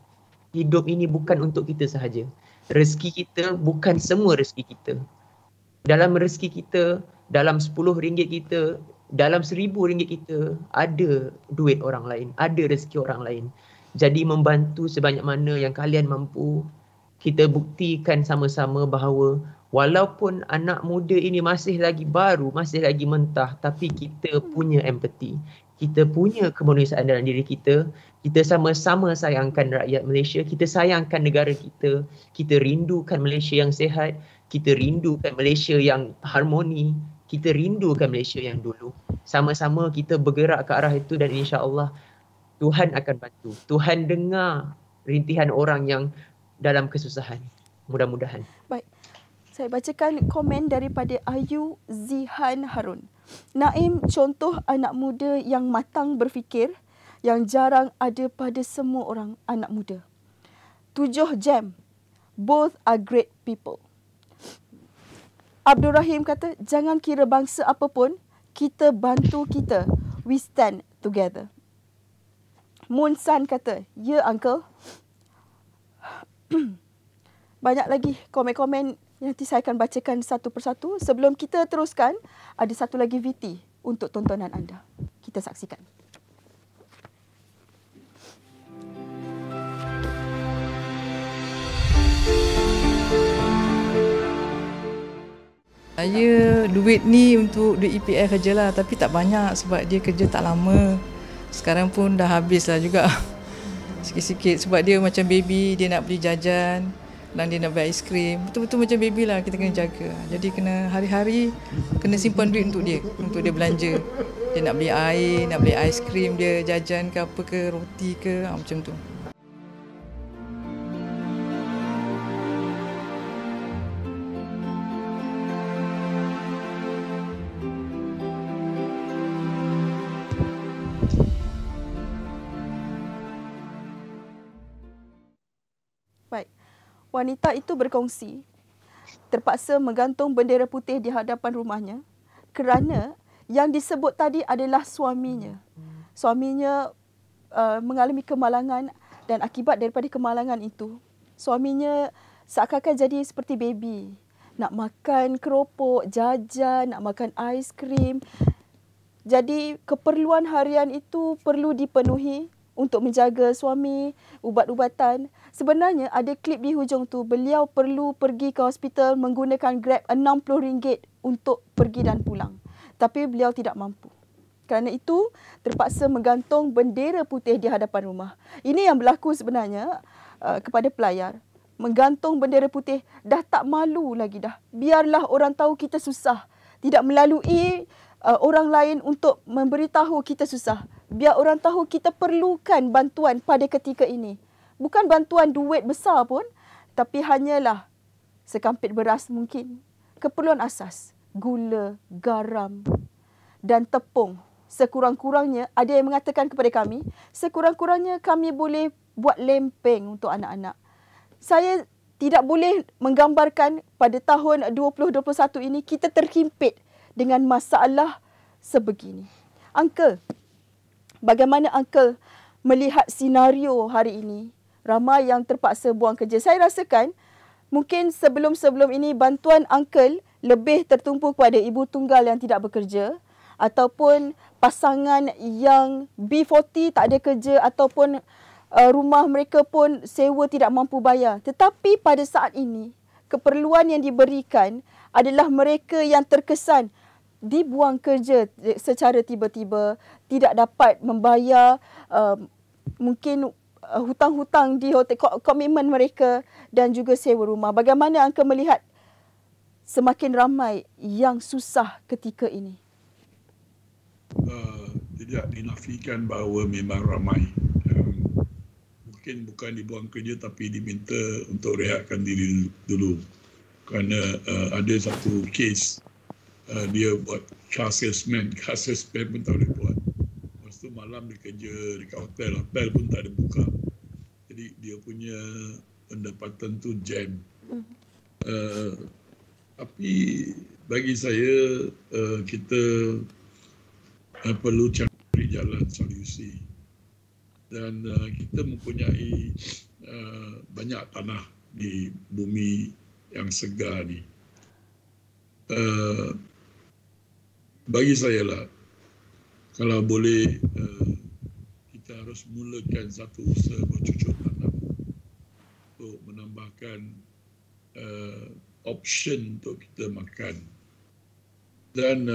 Hidup ini bukan untuk kita sahaja. Rezeki kita bukan semua rezeki kita. Dalam rezeki kita, dalam RM10 kita, dalam RM1000 kita, ada duit orang lain, ada rezeki orang lain. Jadi membantu sebanyak mana yang kalian mampu. Kita buktikan sama-sama bahawa walaupun anak muda ini masih lagi baru, masih lagi mentah, tapi kita punya empati. Kita punya kemanusiaan dalam diri kita. Kita sama-sama sayangkan rakyat Malaysia. Kita sayangkan negara kita. Kita rindukan Malaysia yang sihat. Kita rindukan Malaysia yang harmoni. Kita rindukan Malaysia yang dulu. Sama-sama kita bergerak ke arah itu dan insya-Allah Tuhan akan bantu. Tuhan dengar rintihan orang yang dalam kesusahan. Mudah-mudahan. Baik. Saya bacakan komen daripada Ayu Zihan Harun. Naim contoh anak muda yang matang berfikir yang jarang ada pada semua orang anak muda. 7 Jam. Both are great people. Abdul Rahim kata, jangan kira bangsa apapun, kita bantu kita. We stand together. Moon San kata, ya uncle. Banyak lagi komen-komen. Nanti saya akan bacakan satu persatu. Sebelum kita teruskan, ada satu lagi VT untuk tontonan anda. Kita saksikan. Saya duit ni untuk duit EPF kerja lah, tapi tak banyak sebab dia kerja tak lama. Sekarang pun dah habis lah juga. Sikit-sikit sebab dia macam baby, dia nak beli jajan. Dan dia nak beli aiskrim. Betul-betul macam baby lah, kita kena jaga. Jadi kena hari-hari kena simpan duit untuk dia belanja. Dia nak beli air, nak beli aiskrim dia, jajan ke apa ke, roti ke, macam tu. Baik. Wanita itu berkongsi terpaksa menggantung bendera putih di hadapan rumahnya kerana yang disebut tadi adalah suaminya. Suaminya mengalami kemalangan dan akibat daripada kemalangan itu, suaminya seakan-akan jadi seperti baby. Nak makan keropok, jajan, nak makan aiskrim. Jadi keperluan harian itu perlu dipenuhi untuk menjaga suami, ubat-ubatan. Sebenarnya ada klip di hujung tu, beliau perlu pergi ke hospital menggunakan Grab RM60 untuk pergi dan pulang. Tapi beliau tidak mampu. Kerana itu terpaksa menggantung bendera putih di hadapan rumah. Ini yang berlaku sebenarnya kepada pelayar. Menggantung bendera putih, dah tak malu lagi dah. Biarlah orang tahu kita susah. Tidak melalui orang lain untuk memberitahu kita susah. Biar orang tahu kita perlukan bantuan pada ketika ini. Bukan bantuan duit besar pun, tapi hanyalah sekampit beras mungkin. Keperluan asas, gula, garam dan tepung. Sekurang-kurangnya, ada yang mengatakan kepada kami, sekurang-kurangnya kami boleh buat lempeng untuk anak-anak. Saya tidak boleh menggambarkan pada tahun 2021 ini kita terhimpit dengan masalah sebegini. Uncle, bagaimana Uncle melihat senario hari ini? Ramai yang terpaksa buang kerja. Saya rasakan mungkin sebelum-sebelum ini bantuan Uncle lebih tertumpu kepada ibu tunggal yang tidak bekerja ataupun pasangan yang B40 tak ada kerja ataupun rumah mereka pun sewa tidak mampu bayar. Tetapi pada saat ini, keperluan yang diberikan adalah mereka yang terkesan dibuang kerja secara tiba-tiba, tidak dapat membayar mungkin hutang-hutang di hotel, komitmen mereka dan juga sewa rumah. Bagaimana Uncle melihat semakin ramai yang susah ketika ini? Tidak dinafikan bahawa memang ramai. mungkin bukan dibuang kerja tapi diminta untuk rehatkan diri dulu. Kerana ada satu kes dia buat car salesman pun tak boleh buat. Lepas tu malam dia kerja dekat hotel pun tak ada buka. Jadi dia punya pendapatan tu jam. Tapi bagi saya kita perlu cari jalan solusi. Dan kita mempunyai banyak tanah di bumi yang segar ni. Bagi saya lah, kalau boleh kita harus mulakan satu usaha bercucuk tanam untuk menambahkan option untuk kita makan. Dan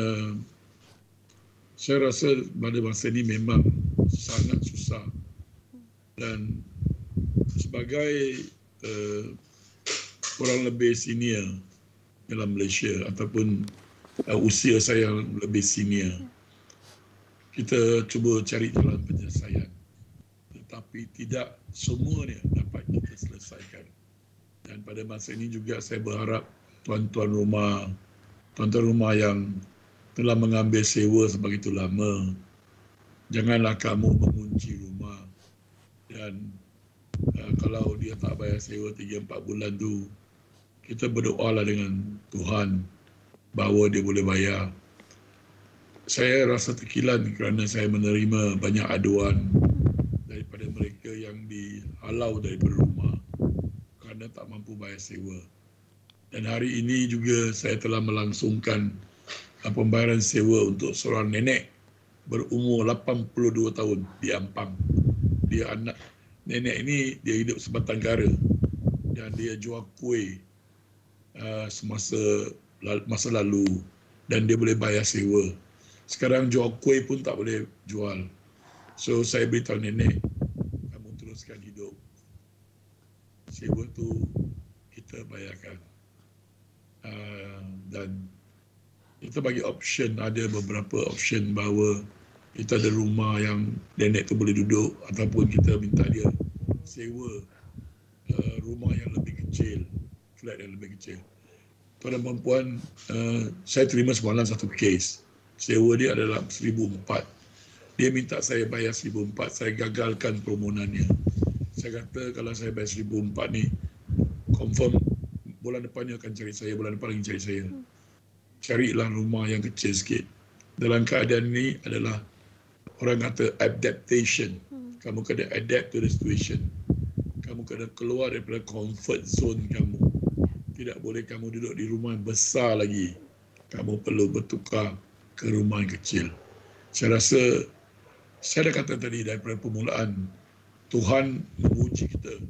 saya rasa pada masa ini memang sangat susah. Dan sebagai orang lebih senior dalam Malaysia ataupun usia saya yang lebih senior, kita cuba cari jalan penyelesaian. Tetapi tidak semuanya dapat kita selesaikan. Dan pada masa ini juga saya berharap tuan-tuan rumah yang telah mengambil sewa sebegitu lama, janganlah kamu mengunci rumah. Dan kalau dia tak bayar sewa 3-4 bulan tu, kita berdoalah dengan Tuhan bahawa dia boleh bayar. Saya rasa terkilan kerana saya menerima banyak aduan daripada mereka yang dihalau daripada rumah kerana tak mampu bayar sewa. Dan hari ini juga saya telah melangsungkan pembayaran sewa untuk seorang nenek berumur 82 tahun di Ampang. Dia anak nenek ini, dia hidup sebatang kara dan dia jual kuih masa lalu dan dia boleh bayar sewa. Sekarang jual kuih pun tak boleh jual. So saya beritahu nenek, kamu teruskan hidup. Sewa tu kita bayarkan. Dan kita bagi option, ada beberapa option bahawa kita ada rumah yang nenek tu boleh duduk ataupun kita minta dia sewa rumah yang lebih kecil, flat yang lebih kecil. Tuan dan puan, saya terima semalam satu kes. Sewa dia adalah 1,400. Dia minta saya bayar 1,400, saya gagalkan permohonannya. Saya kata kalau saya bayar 1,400 ni, confirm bulan depan dia akan cari saya, bulan depan lagi cari saya. Carilah rumah yang kecil sikit. Dalam keadaan ini adalah orang kata adaptation. Kamu kena adapt to the situation. Kamu kena keluar daripada comfort zone kamu. Tidak boleh kamu duduk di rumah yang besar lagi. Kamu perlu bertukar ke rumah yang kecil. Saya rasa, saya dah kata tadi daripada permulaan, Tuhan menguji kita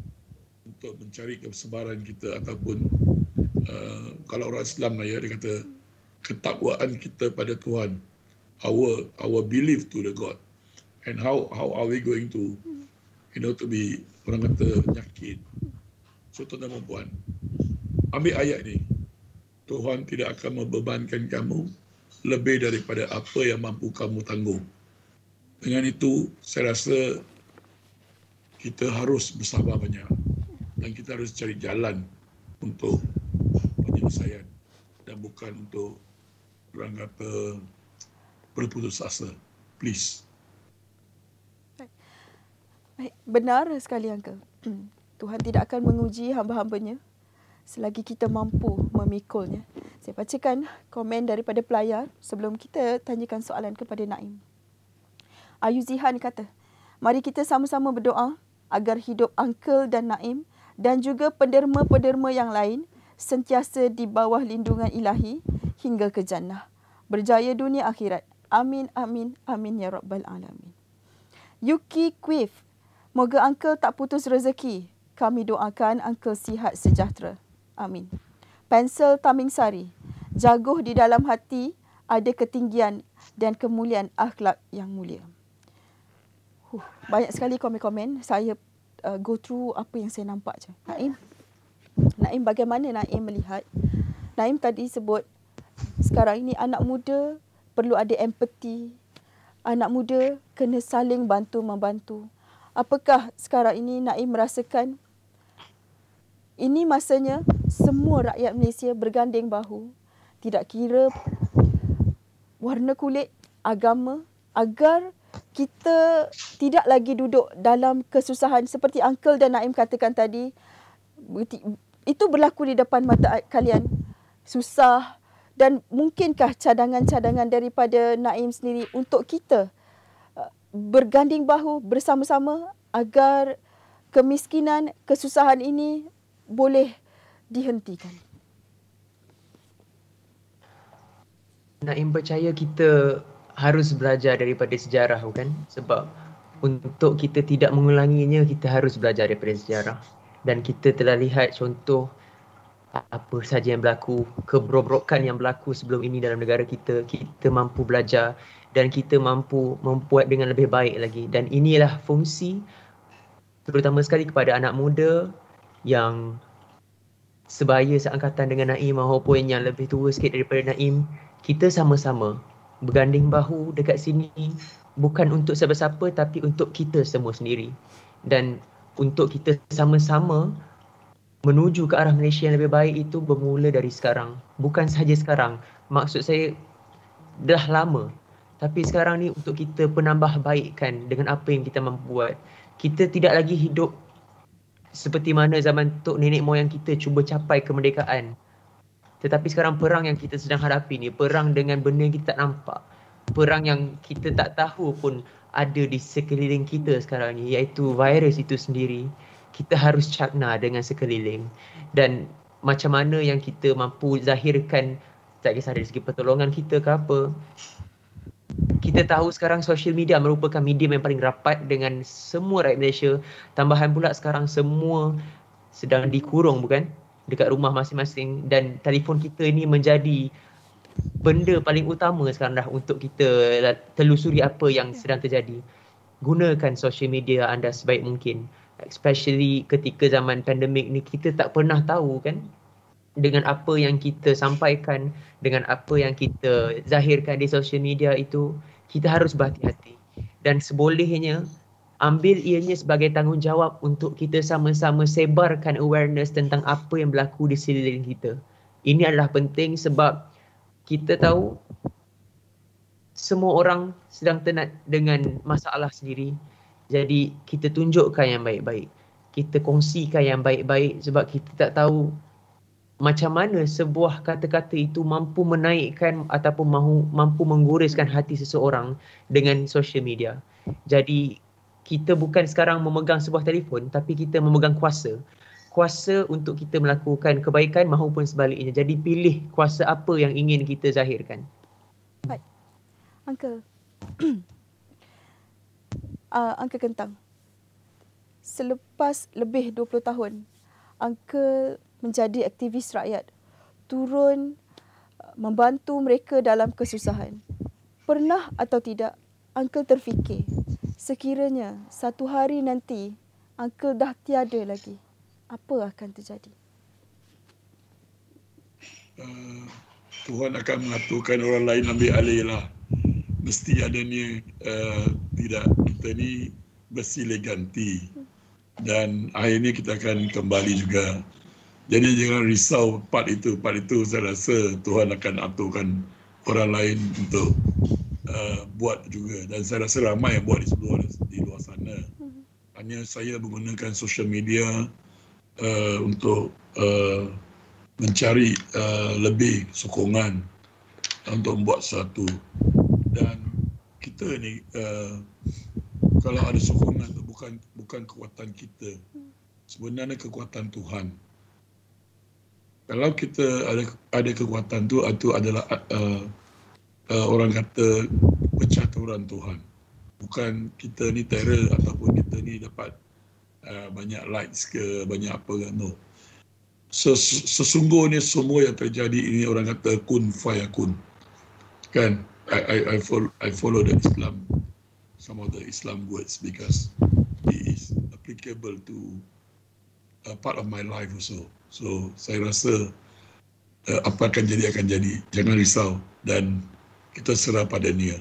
untuk mencari kesebaran kita ataupun kalau orang Islam lah ya, dia kata ketakwaan kita pada Tuhan. Our belief to the God. And how are we going to to be, orang kata, nyakit. So tuan-tuan dan puan, ambil ayat ni. Tuhan tidak akan membebankan kamu lebih daripada apa yang mampu kamu tanggung. Dengan itu, saya rasa kita harus bersabar banyak. Dan kita harus cari jalan untuk penyelesaian. Dan bukan untuk, orang kata, berputus asa. Please. Baik, benar sekali Uncle. Tuhan tidak akan menguji hamba-hambanya selagi kita mampu memikulnya. Saya bacakan komen daripada pelayar sebelum kita tanyakan soalan kepada Naim. Ayu Zihan kata, mari kita sama-sama berdoa agar hidup Uncle dan Naim dan juga penderma-penderma yang lain sentiasa di bawah lindungan ilahi hingga ke jannah. Berjaya dunia akhirat. Amin, amin, amin ya Rabbal Alamin. Yuki Quif, moga Uncle tak putus rezeki. Kami doakan Uncle sihat sejahtera. Amin. Pensel Taming Sari, jaguh di dalam hati ada ketinggian dan kemuliaan akhlak yang mulia. Banyak sekali komen-komen. Saya go through apa yang saya nampak je. Naim, bagaimana Naim melihat? Naim tadi sebut sekarang ini anak muda perlu ada empati. Anak muda kena saling bantu-membantu. Apakah sekarang ini Naim merasakan ini masanya semua rakyat Malaysia berganding bahu, tidak kira warna kulit, agama, agar kita tidak lagi duduk dalam kesusahan seperti Uncle dan Naim katakan tadi. Itu berlaku di depan mata kalian. Susah. Dan mungkinkah cadangan-cadangan daripada Naim sendiri untuk kita berganding bahu bersama-sama agar kemiskinan, kesusahan ini boleh dihentikan? Naim percaya kita harus belajar daripada sejarah, bukan? Sebab untuk kita tidak mengulanginya, kita harus belajar daripada sejarah. Dan kita telah lihat contoh apa saja yang berlaku, keberobrokan yang berlaku sebelum ini dalam negara kita. Kita mampu belajar dan kita mampu membuat dengan lebih baik lagi. Dan inilah fungsi terutama sekali kepada anak muda yang sebaya seangkatan dengan Naim maupun yang lebih tua sikit daripada Naim. Kita sama-sama berganding bahu dekat sini bukan untuk siapa-siapa tapi untuk kita semua sendiri. Dan untuk kita sama-sama menuju ke arah Malaysia yang lebih baik itu bermula dari sekarang. Bukan sahaja sekarang. Maksud saya dah lama. Tapi sekarang ni untuk kita penambah baikkan dengan apa yang kita mampu buat. Kita tidak lagi hidup seperti mana zaman tok nenek moyang kita cuba capai kemerdekaan. Tetapi sekarang perang yang kita sedang hadapi ni, perang dengan benda yang kita tak nampak. Perang yang kita tak tahu pun ada di sekeliling kita sekarang ni, iaitu virus itu sendiri. Kita harus cakna dengan sekeliling. Dan macam mana yang kita mampu zahirkan, tak kisah dari segi pertolongan kita ke apa. Kita tahu sekarang social media merupakan medium yang paling rapat dengan semua rakyat Malaysia. Tambahan pula sekarang semua sedang dikurung, bukan? Dekat rumah masing-masing. Dan telefon kita ni menjadi benda paling utama sekarang dah untuk kita telusuri apa yang sedang terjadi. Gunakan social media anda sebaik mungkin. Especially ketika zaman pandemik ni, kita tak pernah tahu kan dengan apa yang kita sampaikan, dengan apa yang kita zahirkan di social media itu, kita harus berhati-hati. Dan sebolehnya ambil ianya sebagai tanggungjawab untuk kita sama-sama sebarkan awareness tentang apa yang berlaku di sekeliling kita. Ini adalah penting sebab kita tahu semua orang sedang tenat dengan masalah sendiri. Jadi kita tunjukkan yang baik-baik. Kita kongsikan yang baik-baik sebab kita tak tahu macam mana sebuah kata-kata itu mampu menaikkan ataupun mampu menggoreskan hati seseorang dengan social media. Jadi kita bukan sekarang memegang sebuah telefon tapi kita memegang kuasa. Kuasa untuk kita melakukan kebaikan maupun sebaliknya. Jadi pilih kuasa apa yang ingin kita zahirkan. Baik. Uncle. Uncle Kentang. Selepas lebih 20 tahun, Uncle menjadi aktivis rakyat. Turun membantu mereka dalam kesusahan. Pernah atau tidak, Uncle terfikir, sekiranya satu hari nanti, Uncle dah tiada lagi, apa akan terjadi? Tuhan akan mengaturkan orang lain ambil alih lah. Mesti adanya tidak, kita ni bersilih ganti. Dan akhirnya kita akan kembali juga. Jadi jangan risau part itu saya rasa Tuhan akan aturkan orang lain untuk buat juga. Dan saya rasa ramai yang buat di luar sana. Hanya saya menggunakan social media untuk mencari lebih sokongan untuk membuat sesuatu. Dan kita ni kalau ada sokongan tu bukan kekuatan kita, sebenarnya kekuatan Tuhan. Kalau kita ada kekuatan tu adalah orang kata percaturan Tuhan. Bukan kita ni terror ataupun kita ni dapat banyak likes ke banyak apa kan, no. Sesungguhnya semua yang terjadi ini orang kata kun fayakun. Kan? I follow the Islam, some of the Islam words because it is applicable to a part of my life also. So saya rasa apa akan jadi. Jangan risau dan kita serah pada Dia.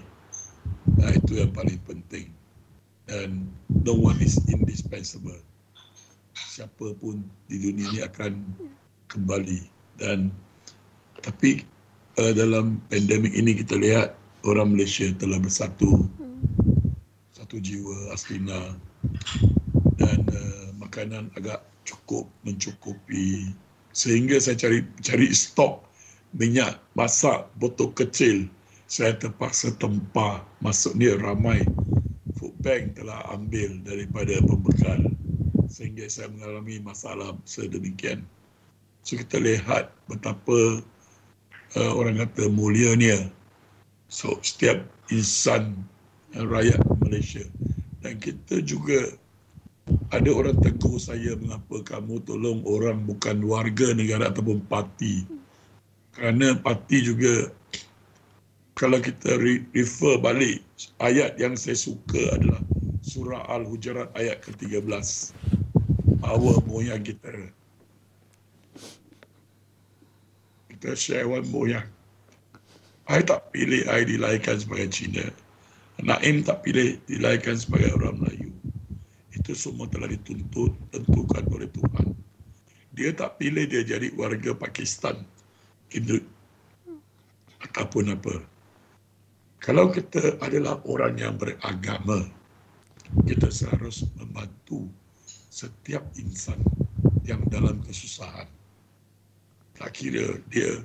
Itu yang paling penting. dan no one is indispensable. Siapa pun di dunia ini akan kembali, dan tapi dalam pandemik ini kita lihat orang Malaysia telah bersatu, satu jiwa Aslina, dan makanan agak cukup mencukupi, sehingga saya cari stok minyak masak botol kecil. Saya terpaksa tempah, maksudnya ramai food bank telah ambil daripada pembekal, sehingga saya mengalami masalah sedemikian. So kita lihat betapa orang kata mulianya setiap insan rakyat Malaysia. Dan kita juga ada orang tegur saya, mengapa kamu tolong orang bukan warga negara ataupun parti. Kerana parti juga, kalau kita refer balik, ayat yang saya suka adalah surah Al-Hujurat ayat ke-13. Awal moyang kita. Kita syaiwan moyang. I tak pilih I dilahirkan sebagai Cina. Naim tak pilih dilahirkan sebagai orang Melayu. Itu semua telah tentukan oleh Tuhan. Dia tak pilih dia jadi warga Pakistan, Hindu ataupun apa. Kalau kita adalah orang yang beragama, kita seharus membantu setiap insan yang dalam kesusahan. Tak kira dia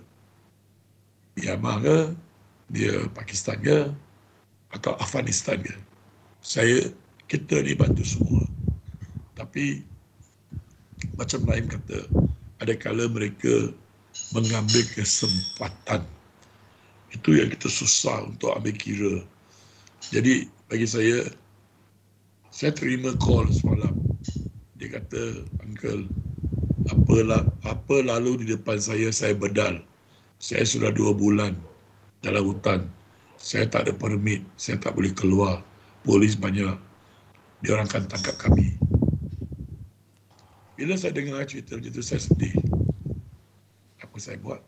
Myanmar ke, dia Pakistan ke, atau Afghanistan ke. Kita ni bantu semua. Tapi macam Naim kata, ada kala mereka mengambil kesempatan. Itu yang kita susah untuk ambil kira. Jadi bagi saya terima call semalam. Dia kata, Uncle, apa lalu di depan saya bedal. Saya sudah 2 bulan dalam hutan. Saya tak ada permit, saya tak boleh keluar. Polis banyak. Dia orang akan tangkap kami. Bila saya dengar cerita macam itu, saya sedih. Apa saya buat?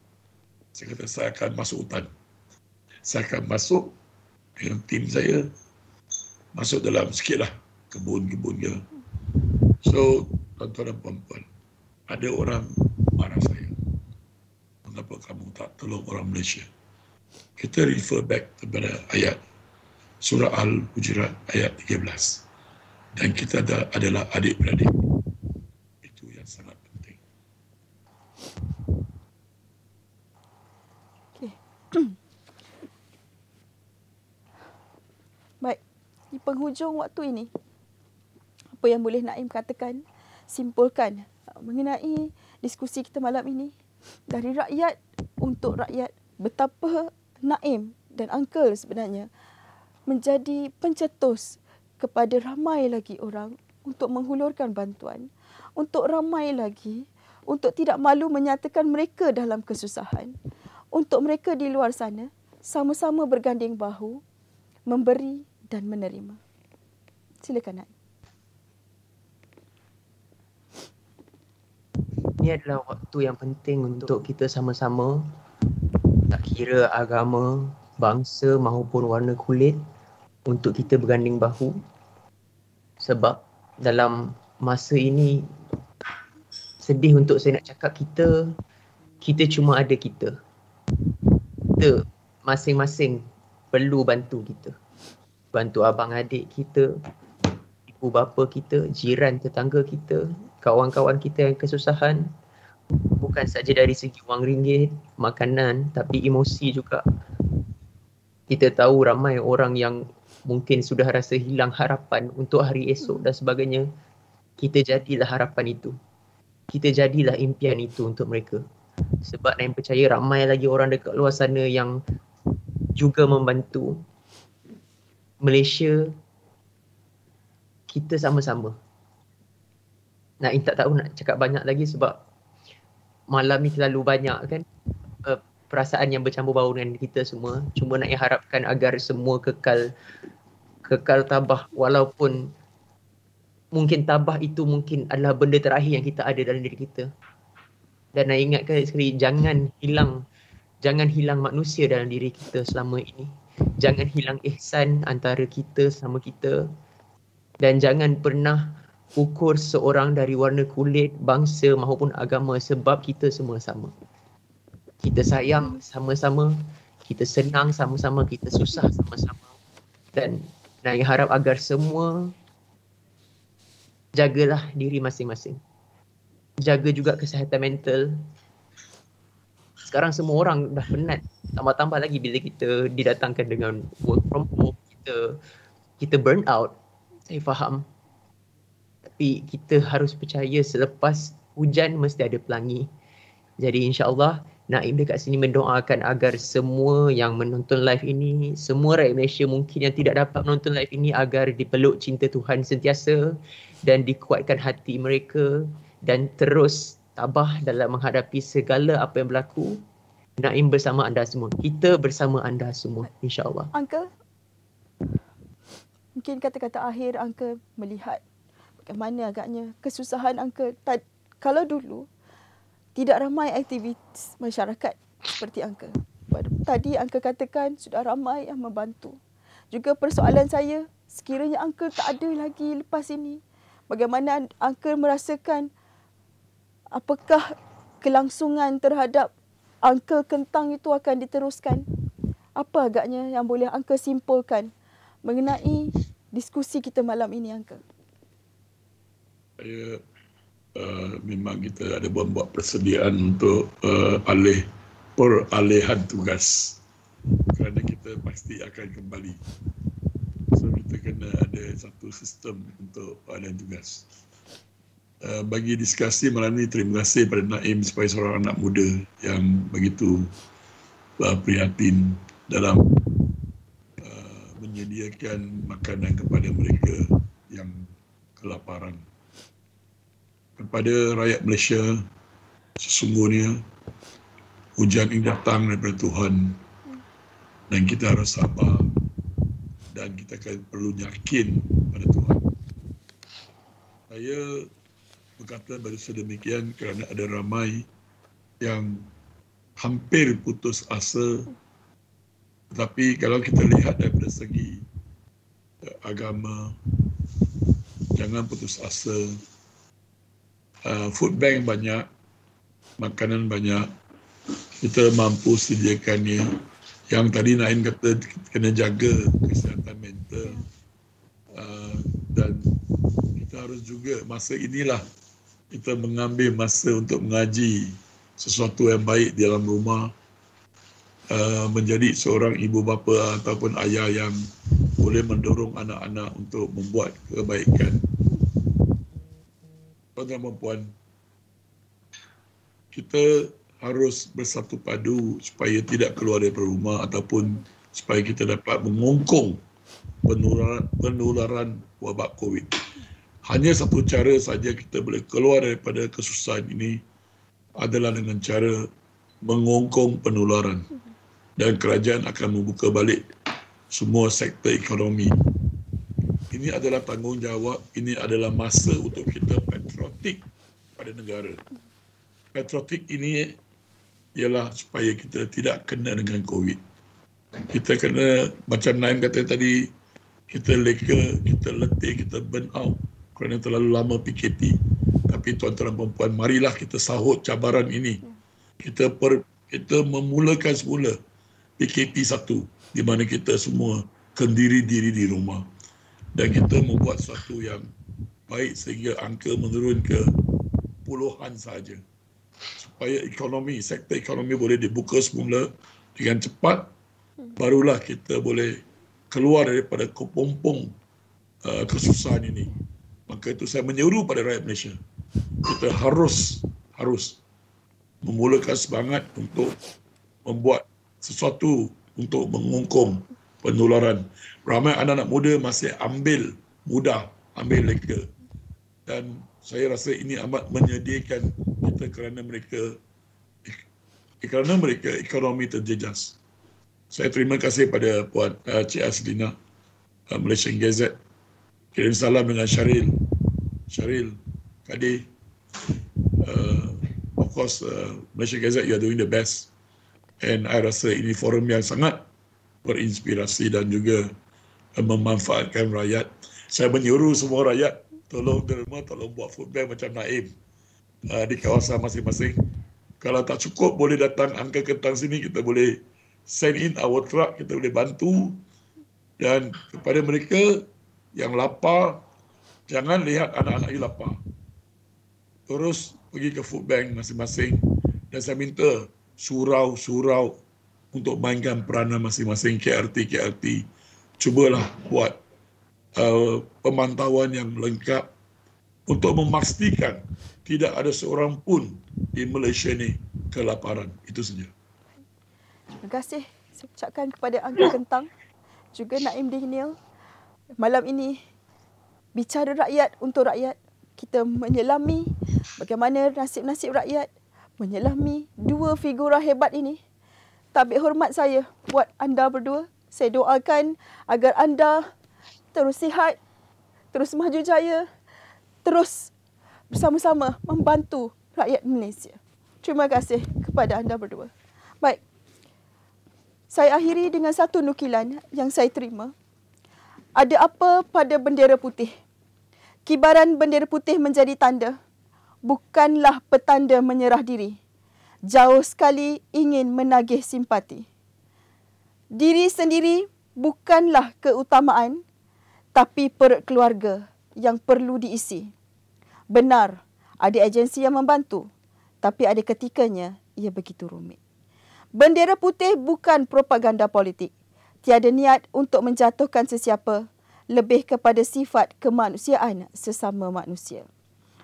Saya kata, saya akan masuk hutan. Saya akan masuk dengan tim saya, masuk dalam sikitlah kebun-kebun dia. So, tuan-tuan dan puan-puan, ada orang marah saya. Mengapa kamu tak tolong orang Malaysia? Kita refer back kepada ayat surah Al-Hujurat ayat 13. Dan kita adalah adik-beradik. Itu yang sangat penting. Okay. Baik, di penghujung waktu ini, apa yang boleh Naim katakan, simpulkan mengenai diskusi kita malam ini, dari rakyat untuk rakyat, betapa Naim dan Uncle sebenarnya menjadi pencetus kepada ramai lagi orang untuk menghulurkan bantuan, untuk ramai lagi untuk tidak malu menyatakan mereka dalam kesusahan, untuk mereka di luar sana sama-sama berganding bahu memberi dan menerima. Silakan Naim. Ini adalah waktu yang penting untuk kita sama-sama, tak kira agama, bangsa maupun warna kulit, untuk kita berganding bahu. Sebab dalam masa ini, sedih untuk saya nak cakap, kita cuma ada kita. Kita masing-masing perlu bantu kita. Bantu abang adik kita, ibu bapa kita, jiran tetangga kita, kawan-kawan kita yang kesusahan. Bukan saja dari segi wang ringgit, makanan, tapi emosi juga. Kita tahu ramai orang yang mungkin sudah rasa hilang harapan untuk hari esok dan sebagainya. Kita jadilah harapan itu. Kita jadilah impian itu untuk mereka. Sebab Naim percaya ramai lagi orang dekat luar sana yang juga membantu. Malaysia, kita sama-sama. Naim tak tahu nak cakap banyak lagi sebab malam ni terlalu banyak kan perasaan yang bercampur baur dengan kita semua. Cuma nak harapkan agar semua kekal tabah, walaupun mungkin tabah itu mungkin adalah benda terakhir yang kita ada dalam diri kita. Dan nak ingatkan sekali, jangan hilang manusia dalam diri kita selama ini. Jangan hilang ihsan antara kita sama kita. Dan jangan pernah ukur seorang dari warna kulit, bangsa maupun agama sebab kita semua sama. Kita sayang sama-sama, kita senang sama-sama, kita susah sama-sama. Dan Naim harap agar semua jagalah diri masing-masing. Jaga juga kesihatan mental. Sekarang semua orang dah penat. Tambah-tambah lagi bila kita didatangkan dengan work from home, kita burn out. Saya faham. Tapi kita harus percaya selepas hujan mesti ada pelangi. Jadi insya-Allah Naim dekat sini mendoakan agar semua yang menonton live ini, semua rakyat Malaysia mungkin yang tidak dapat menonton live ini agar dipeluk cinta Tuhan sentiasa dan dikuatkan hati mereka dan terus tabah dalam menghadapi segala apa yang berlaku. Naim bersama anda semua. Kita bersama anda semua insya-Allah. Uncle, mungkin kata-kata akhir Uncle melihat bagaimana agaknya kesusahan Uncle. Kalau dulu tidak ramai aktivis masyarakat seperti Uncle. Tadi Uncle katakan sudah ramai yang membantu. Juga persoalan saya, sekiranya Uncle tak ada lagi lepas ini, bagaimana Uncle merasakan apakah kelangsungan terhadap Uncle Kentang itu akan diteruskan? Apa agaknya yang boleh Uncle simpulkan mengenai diskusi kita malam ini, Uncle? Saya memang kita ada buat persediaan untuk peralihan tugas kerana kita pasti akan kembali. So kita kena ada satu sistem untuk peralihan tugas. Bagi diskusi malam ini, terima kasih pada Naim sebagai seorang anak muda yang begitu prihatin dalam menyediakan makanan kepada mereka yang kelaparan. Kepada rakyat Malaysia, sesungguhnya hujan ini datang daripada Tuhan dan kita harus sabar dan kita akan perlu yakin pada Tuhan. Saya berkata baru sedemikian kerana ada ramai yang hampir putus asa. Tetapi kalau kita lihat daripada segi agama, jangan putus asa. Food bank banyak, makanan banyak, kita mampu sediakannya. Yang tadi Naim kata kena jaga kesihatan mental dan kita harus juga masa inilah kita mengambil masa untuk mengaji sesuatu yang baik di dalam rumah, menjadi seorang ibu bapa ataupun ayah yang boleh mendorong anak-anak untuk membuat kebaikan. Tuan-tuan dan puan, kita harus bersatu padu supaya tidak keluar dari rumah ataupun supaya kita dapat mengongkong penularan wabak COVID. Hanya satu cara saja kita boleh keluar daripada kesusahan ini adalah dengan cara mengongkong penularan. Dan kerajaan akan membuka balik semua sektor ekonomi. Ini adalah tanggungjawab, ini adalah masa untuk kita patriotik pada negara. Patriotik ini ialah supaya kita tidak kena dengan COVID. Kita kena, macam Naim kata tadi, kita leka, kita letih, kita burn out kerana terlalu lama PKP. Tapi tuan-tuan dan puan, marilah kita sahut cabaran ini. Kita memulakan semula PKP 1 di mana kita semua kendiri diri di rumah. Dan kita membuat sesuatu yang baik sehingga angka menurun ke puluhan sahaja. Supaya ekonomi, sektor ekonomi boleh dibuka semula dengan cepat, barulah kita boleh keluar daripada kepompong kesusahan ini. Maka itu saya menyeru pada rakyat Malaysia. Kita harus memulakan semangat untuk membuat sesuatu untuk mengongkong penularan. Ramai anak-anak muda masih ambil leka. Dan saya rasa ini amat menyedihkan kita kerana mereka ekonomi terjejas. Saya terima kasih pada Puan Cik Aslina, Malaysian Gazette. Kirim salam dengan Syaril, Kadir. Of course, Malaysian Gazette, you are doing the best. And I rasa ini forum yang sangat berinspirasi dan juga memanfaatkan rakyat. Saya menyuruh semua rakyat tolong derma, tolong buat food bank macam Naim di kawasan masing-masing. Kalau tak cukup, boleh datang angka kentang sini, kita boleh send in our truck, kita boleh bantu. Dan kepada mereka yang lapar, jangan lihat anak-anak you lapar. Terus pergi ke food bank masing-masing. Dan saya minta surau-surau untuk mainkan peranan masing-masing KRT. Cubalah buat pemantauan yang lengkap untuk memastikan tidak ada seorang pun di Malaysia ni kelaparan. Itu saja. Terima kasih saya ucapkan kepada Angka Kentang, juga Naim Daniel. Malam ini, bicara rakyat untuk rakyat. Kita menyelami bagaimana nasib-nasib rakyat, menyelami dua figura hebat ini. Tabik hormat saya buat anda berdua. Saya doakan agar anda terus sihat, terus maju jaya, terus bersama-sama membantu rakyat Malaysia. Terima kasih kepada anda berdua. Baik, saya akhiri dengan satu nukilan yang saya terima. Ada apa pada bendera putih? Kibaran bendera putih menjadi tanda, bukanlah petanda menyerah diri. Jauh sekali ingin menagih simpati. Diri sendiri bukanlah keutamaan, tapi perut keluarga yang perlu diisi. Benar, ada agensi yang membantu, tapi ada ketikanya ia begitu rumit. Bendera putih bukan propaganda politik. Tiada niat untuk menjatuhkan sesiapa, lebih kepada sifat kemanusiaan sesama manusia.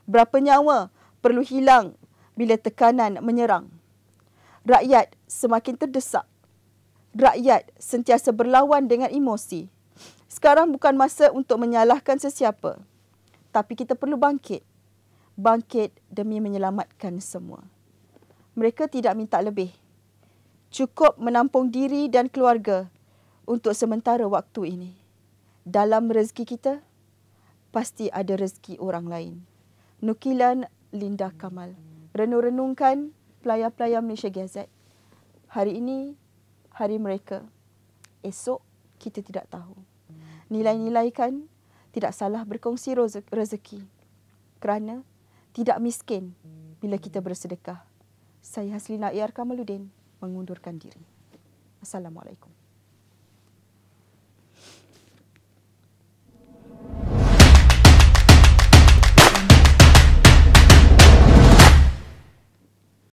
Berapa nyawa perlu hilang bila tekanan menyerang. Rakyat semakin terdesak. Rakyat sentiasa berlawan dengan emosi. Sekarang bukan masa untuk menyalahkan sesiapa. Tapi kita perlu bangkit. Bangkit demi menyelamatkan semua. Mereka tidak minta lebih. Cukup menampung diri dan keluarga untuk sementara waktu ini. Dalam rezeki kita, pasti ada rezeki orang lain. Nukilan Linda Kamal. Renung-renungkan pelayar-pelayar Malaysia Gazette. Hari ini, hari mereka. Esok, kita tidak tahu. Nilai-nilai kan tidak salah berkongsi rezeki. Kerana tidak miskin bila kita bersedekah. Saya Haslina Iar Kamaluddin mengundurkan diri. Assalamualaikum.